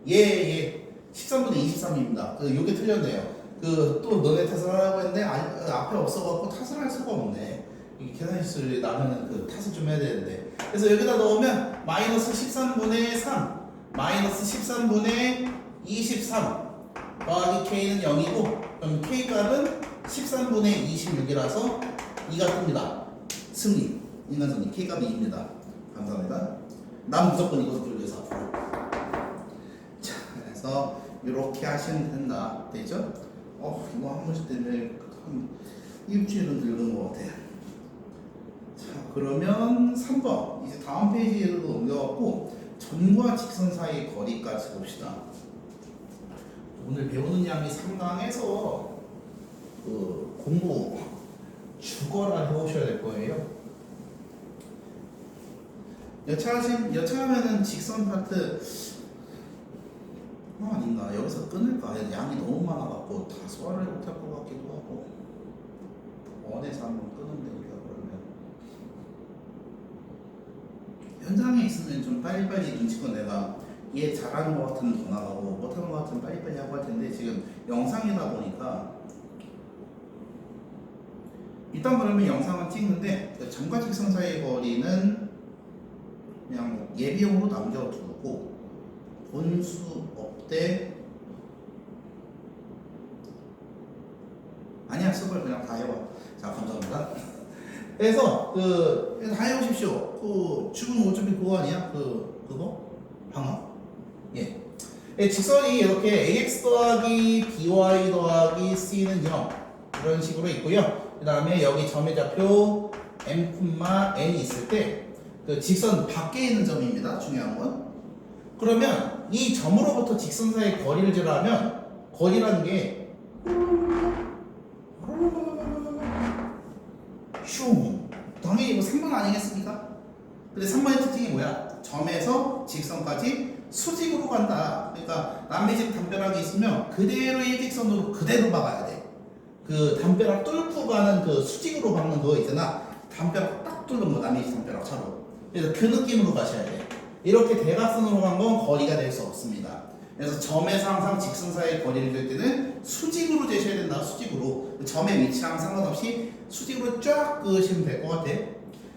예. 13분의 23입니다. 요게 틀렸네요. 또 너네 탓을 하라고 했는데 앞에 없어갖고 탓을 할 수가 없네. 이게 계산 실수를 나면은 탓을 좀 해야 되는데. 그래서 여기다 넣으면 마이너스 13분의 3 마이너스 13분의 23 더하기 k는 0이고 그럼 k 값은 13분의 26이라서 2가 뜹니다. 승리. 인간선이 k 값이 2입니다. 감사합니다. 난 무조건 이거 돌려서 앞으로. 자, 그래서 이렇게 하시면 된다. 되죠? 이거 한 번씩 때문에 한 일주일은 늙은 것 같아. 자, 그러면 3번. 이제 다음 페이지로 넘겨갖고 점과 직선 사이의 거리까지 봅시다. 오늘 배우는 양이 상당해서 공부 죽어라 해오셔야 될 거예요. 여차하면은 직선 파트 아닌가? 여기서 끊을까? 양이 너무 많아갖고 다 소화를 못할 것 같기도 하고 원에서 한번 끊으면 되니까. 그러면 현장에 있으면 좀 빨리빨리 눈치껏 내가 얘 잘하는 것 같으면 더 나가고 못하는 것 같으면 빨리빨리 하고 할 텐데 지금 영상이다 보니까 일단 그러면 영상은 찍는데 그 점과 직선 사이의 거리는 그냥 뭐 예비용으로 남겨두고 본수 없대. 아니야, 수걸 그냥 다 해봐. 자, 감사합니다. 그래서 다 해보십시오. 지금 어차피 그거 아니야? 그거 방학? 예. 직선이 이렇게 ax 더하기 by 더하기 c는 0 이런 식으로 있고요. 그 다음에 여기 점의 좌표 m, n이 있을 때 그 직선 밖에 있는 점입니다. 중요한 건. 그러면 이 점으로부터 직선 사이의 거리를 재라면 거리라는 게 슝. 당연히 이거 3번 아니겠습니까? 근데 3번의 특징이 뭐야? 점에서 직선까지 수직으로 간다. 그러니까 남미직 담벼락이 있으면 그대로 일직선으로 그대로 박아야 돼. 그 담벼락 뚫고 가는 그 수직으로 박는 거 있잖아. 담벼락 딱 뚫는 거, 남미직 담벼락처럼. 그래서 그 느낌으로 가셔야 돼. 이렇게 대각선으로 간 건 거리가 될 수 없습니다. 그래서 점에서 항상 직선 사이의 거리를 잴 때는 수직으로 재셔야 된다. 수직으로. 점의 위치랑 상관없이 수직으로 쫙 그으시면 될 것 같아.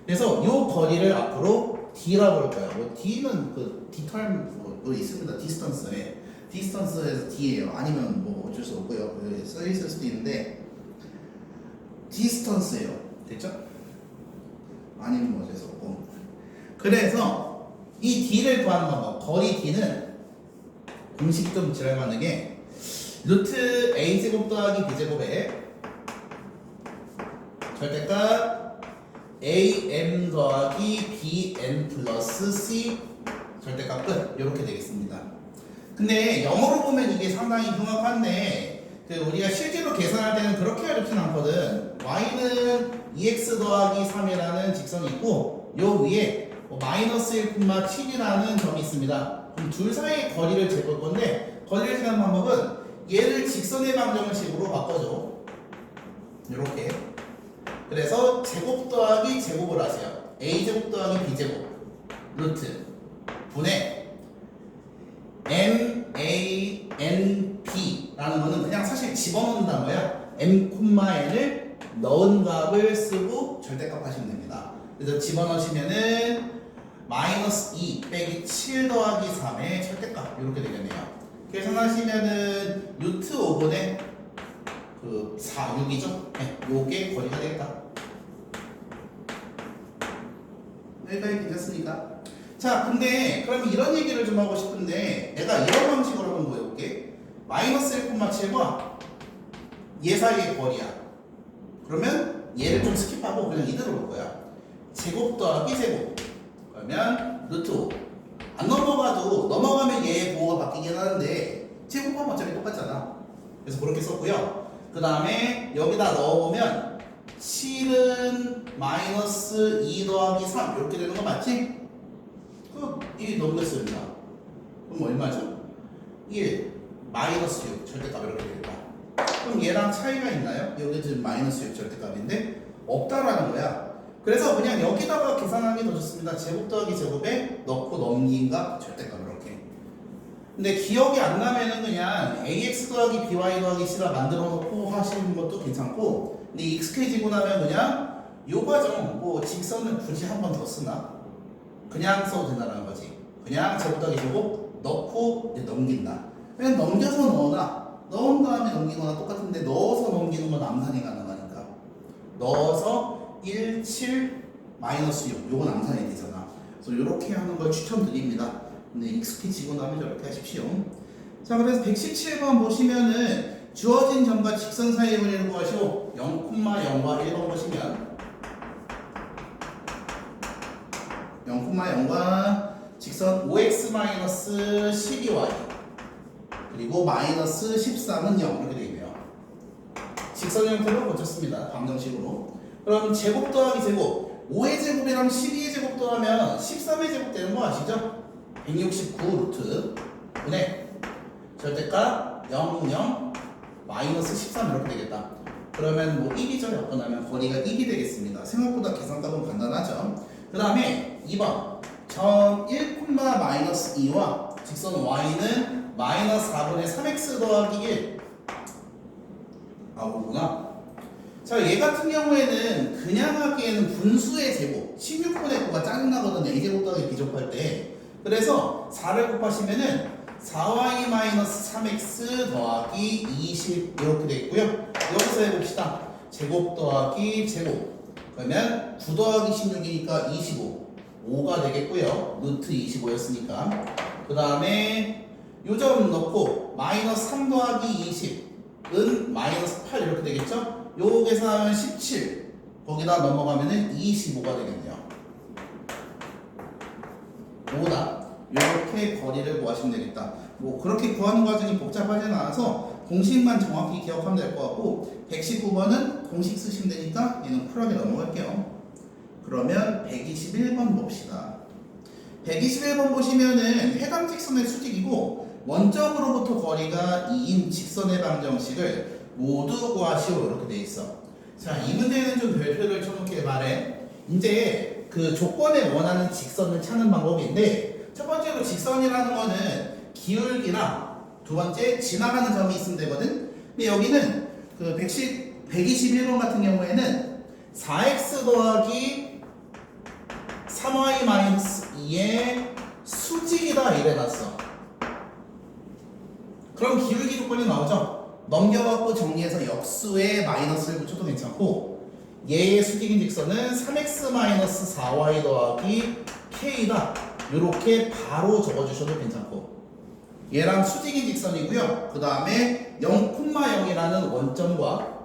그래서 이 거리를 앞으로 D라고 할 거야. 뭐 D는 그 D탈 뭐 있습니다. 디스턴스에. 디스턴스에서 D예요. 아니면 뭐 어쩔 수 없고요. 써 있을 수도 있는데 디스턴스예요. 됐죠? 아니면 뭐 어쩔 수 없고. 그래서 이 D를 구하는 방법. 거리 D는 공식 좀 지랄맞는 게 루트 a제곱 더하기 b제곱에 절대값 am 더하기 bn 플러스 c 절대값 끝. 이렇게 되겠습니다. 근데 영어로 보면 이게 상당히 흉악한데 우리가 실제로 계산할 때는 그렇게 어렵진 않거든. y는 2x 더하기 3이라는 직선이 있고 요 위에 마이너스 1,7이라는 점이 있습니다. 그럼 둘 사이의 거리를 재볼 건데 거리를 재는 방법은 얘를 직선의 방정식으로 바꿔줘. 이렇게. 그래서 제곱 더하기 제곱을 하세요. a제곱 더하기 b제곱 루트 분의 m, a, n, b라는 거는 그냥 사실 집어넣는 단어야. m, n을 넣은 값을 쓰고 절대값 하시면 됩니다. 그래서 집어넣으시면은 마이너스 2 빼기 7 더하기 3의 절대값 이렇게 되겠네요. 계산하시면은 루트 5분의 그 4, 6이죠? 네, 요게 거리가 되겠다. 여기까지 괜찮습니까? 자, 근데 그럼 이런 얘기를 좀 하고 싶은데 내가 이런 방식으로 한번 보여볼게. 마이너스 1,7과 얘 사이의 거리야. 그러면 얘를 좀 스킵하고 그냥 이대로 볼 거야. 제곱 더하기 제곱. 그러면 루트 5. 안 넘어가도 넘어가면 얘의 부호가 바뀌긴 하는데 제곱하면 어차피 똑같잖아. 그래서 그렇게 썼고요. 그 다음에 여기다 넣어보면 7은 마이너스 2 더하기 3 이렇게 되는 거 맞지? 이게 넘겼습니다. 그럼 얼마죠? 1 마이너스 6 절대값 이렇게 되겠다. 그럼 얘랑 차이가 있나요? 여기 지금 마이너스 6 절대값인데 없다라는 거야. 그래서 그냥 여기다가 계산하는 게 더 좋습니다. 제곱 더하기 제곱에 넣고 넘긴 값 절대값 이렇게. 근데 기억이 안 나면은 그냥 ax 더하기 by 더하기 c라 만들어 놓고 하시는 것도 괜찮고, 근데 익숙해지고 나면 그냥 요 과정 뭐 직선을 굳이 한 번 더 쓰나? 그냥 써도 된다는 거지. 그냥 제곱 더하기 제곱 넣고 이제 넘긴다. 그냥 넘겨서 넣어놔. 넣은 다음에 넘기는 거나 똑같은데 넣어서 넘기는 건 암산이 가능하니까. 넣어서 1, 7, 마이너스 6 요건 암산이 되잖아. 그래서 이렇게 하는 걸 추천드립니다. 근데 익숙해지고 나면 저렇게 하십시오. 자, 그래서 117번 보시면은 주어진 점과 직선 사이의 거리를 구하시오. 0,0과 1번 보시면 0,0과 직선 5x-12y 그리고 마이너스 13은 0 이렇게 되겠네요. 직선 형태로 고쳤습니다. 방정식으로. 그럼 제곱 더하기 제곱 5의 제곱이랑 12의 제곱 더하면 13의 제곱 되는 거 아시죠? 169 루트 분의 절대값 0, 0 마이너스 13 이렇게 되겠다. 그러면 뭐 1이죠. 엮어나면 거리가 1이 되겠습니다. 생각보다 계산값은 간단하죠. 그 다음에 2번 점 1,-2와 직선 y는 마이너스 4분의 3x 더하기 1 나오구나. 자, 얘 같은 경우에는 그냥 하기에는 분수의 제곱 16분의 9가 짜증나거든요. A제곱 더하기 B제곱할 때. 그래서 4를 곱하시면은 4y-3x 더하기 20 이렇게 되겠고요. 여기서 해봅시다. 제곱 더하기 제곱. 그러면 9 더하기 16이니까 25. 5가 되겠고요. 루트 25였으니까. 그 다음에 요점 넣고 마이너스 3 더하기 20은 마이너스 8 이렇게 되겠죠? 요 계산하면 17. 거기다 넘어가면은 25가 되겠네요. 5다. 이렇게 거리를 구하시면 되겠다. 뭐 그렇게 구하는 과정이 복잡하진 않아서 공식만 정확히 기억하면 될 것 같고 119번은 공식 쓰시면 되니까 얘는 쿨하게 넘어갈게요. 그러면 121번 봅시다. 121번 보시면은 해당 직선의 수직이고 원점으로부터 거리가 2인 직선의 방정식을 모두 구하시오 이렇게 돼 있어. 자, 이 문제는 좀 별표를 쳐놓게 말해. 이제 그 조건에 원하는 직선을 찾는 방법인데 첫 번째로 직선이라는 거는 기울기랑 두 번째 지나가는 점이 있으면 되거든. 근데 여기는 그 121번 같은 경우에는 4x 더하기 3y-2의 수직이다 이래놨어. 그럼 기울기 조건이 나오죠. 넘겨갖고 정리해서 역수에 마이너스를 붙여도 괜찮고 얘의 수직인 직선은 3x-4y 더하기 k다. 이렇게 바로 적어주셔도 괜찮고 얘랑 수직인 직선이고요. 그 다음에 0,0이라는 원점과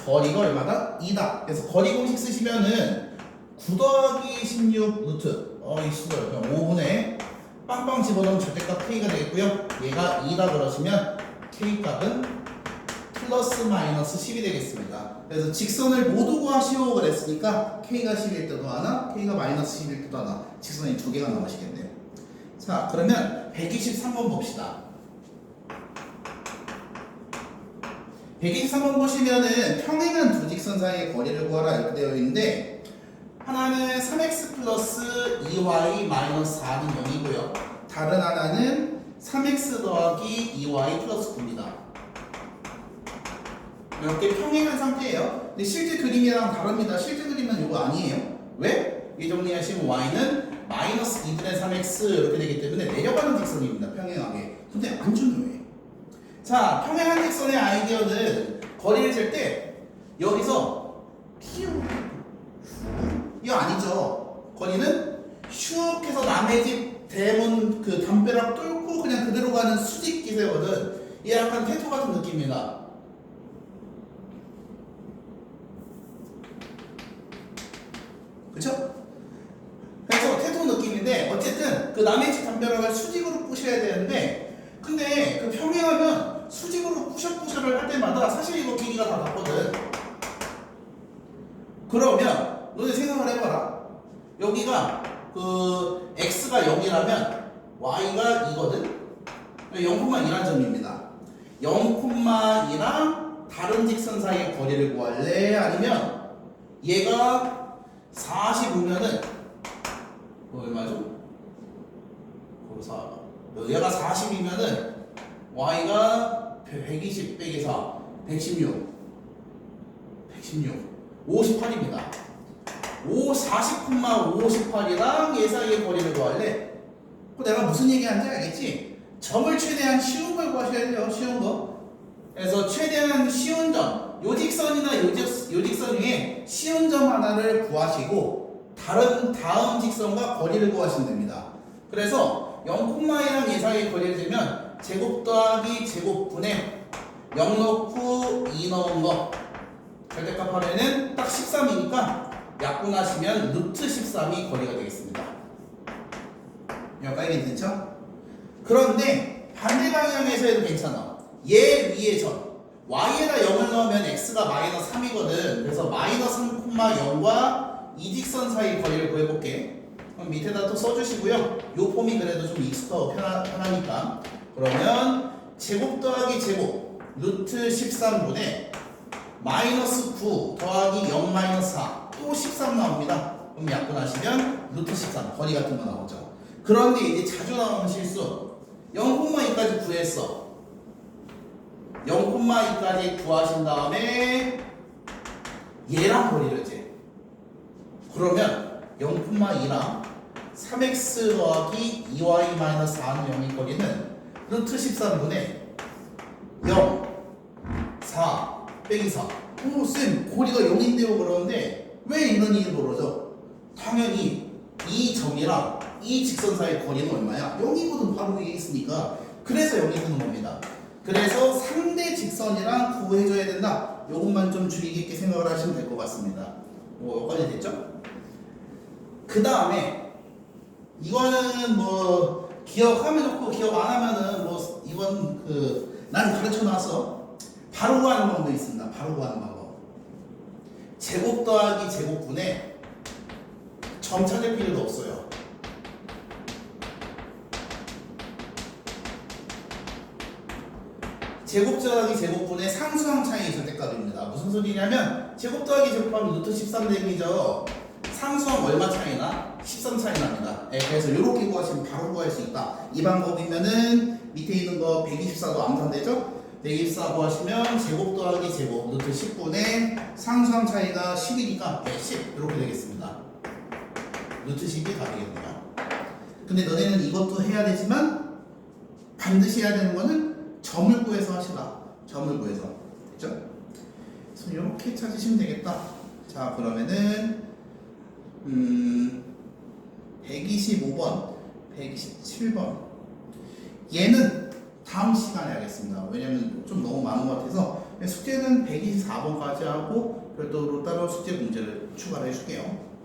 거리가 얼마다? 2다. 그래서 거리 공식 쓰시면은 9 더하기 16 루트 이 수를 그냥 5분의 빵빵 집어넣으면 절대값 k가 되겠고요. 얘가 2다 그러시면 k값은 플러스 마이너스 10이 되겠습니다. 그래서 직선을 모두 구하시오 그랬으니까 k가 10일 때도 하나, k가 마이너스 10일 때도 하나 직선이 두 개가 나오시겠네요. 자, 그러면 123번 봅시다. 123번 보시면은 평행한 두 직선 사이의 거리를 구하라 이렇게 되어 있는데 하나는 3x 플러스 2y 마이너스 4는 0이고요. 다른 하나는 3x 더하기 2y 플러스 9입니다. 이렇게 평행한 상태예요. 근데 실제 그림이랑 다릅니다. 실제 그림은 이거 아니에요. 왜? 이 정리하시면 y는 마이너스 2분의 3x 이렇게 되기 때문에 내려가는 직선입니다. 평행하게. 근데 안 중요해. 자, 평행한 직선의 아이디어는 거리를 잴 때 여기서 이거 아니죠. 거리는 슉 해서 남의 집 대문 그 담벼락 뚫고 그냥 그대로 가는 수직 기세거든. 이게 약간 테토 같은 느낌입니다. 그쵸? 그래서 테토 느낌인데 어쨌든 그 남의 집 담벼락을 수직으로 부셔야 되는데 근데 그 평행하면 수직으로 부셔를 할 때마다 사실 이거 길이가 다 같거든. 그러면 너네 생각을 해봐라. 여기가 그 x가 0이라면 y가 2거든. 0,2란 점입니다. 0,2랑 다른 직선 사이의 거리를 구할래? 아니면 얘가 45면은 얼마죠? 얘가 40이면은 y가 120 빼기 4 116 58입니다. 40,58이랑 얘 사이의 거리를 구할래? 내가 무슨 얘기하는지 알겠지? 점을 최대한 쉬운 걸 구하셔야 돼요. 쉬운 거. 그래서 최대한 쉬운 점, 요 직선이나 요 직선 위에 쉬운 점 하나를 구하시고 다음 직선과 거리를 구하시면 됩니다. 그래서 0,2랑 얘 사이의 거리를 재면 제곱 더하기 제곱분의 0 넣고 2 넣은 거 절대값 하면은 딱 13이니까 약분하시면 루트 13이 거리가 되겠습니다. 여기까지 괜찮죠? 그런데 반대 방향에서 해도 괜찮아. 얘 위에 점 y에다 0을 넣으면 x가 마이너스 3이거든. 그래서 마이너스 3,0과 이 직선 사이 거리를 구해볼게. 그럼 밑에다 또 써주시고요. 요 폼이 그래도 좀 익숙하고 편하니까. 그러면 제곱 더하기 제곱 루트 13분의 마이너스 9 더하기 0 마이너스 4 또 13 나옵니다. 그럼 약분하시면 루트 13 거리 같은 거 나오죠. 그런데 이제 자주 나오는 실수 0,2까지 구했어. 0,2까지 구하신 다음에 얘랑 거리를 재. 그러면 0,2랑 3x 더하기 2y 마이너스 4는 0의 거리는 루트 13분의 0, 4 빼기 4. 오, 쌤, 거리가 0인데요? 그러는데 왜 이런 일이 벌어져? 당연히 이 점이랑 이 직선 사이의 거리는 얼마야? 0이거든. 바로 위에 있으니까. 그래서 0이 되는 겁니다. 그래서 상대 직선이랑 구해줘야 된다. 요것만 좀 주의 깊게 생각을 하시면 될 것 같습니다. 여기까지 됐죠? 그 다음에 이거는 뭐 기억하면 좋고 기억 안 하면은 뭐 이건 난 가르쳐 놨어. 바로 구하는 방법도 있습니다. 바로 구하는 방법. 제곱 더하기 제곱분에 점 찾을 필요도 없어요. 제곱 더하기 제곱분의 상수항 차이 있을 때까지입니다. 무슨 소리냐면 제곱 더하기 제곱하면 루트 13대기죠. 상수항 얼마 차이나? 13 차이 납니다. 그래서 이렇게 구하시면 바로 구할 수 있다. 이 방법이면은 밑에 있는 거 124도 암산되죠? 124 구하시면 제곱 더하기 제곱 루트 10분의 상수항 차이가 10이니까 110 이렇게 되겠습니다. 루트 10이 다 되겠네요. 근데 너네는 이것도 해야 되지만 반드시 해야 되는 거는 점을 구해서 하시라. 점을 구해서. 그죠? 그래서 이렇게 찾으시면 되겠다. 자, 그러면은 125번, 127번. 얘는 다음 시간에 하겠습니다. 왜냐면 좀 너무 많은 것 같아서 숙제는 124번까지 하고 별도로 따로 숙제 문제를 추가를 해줄게요.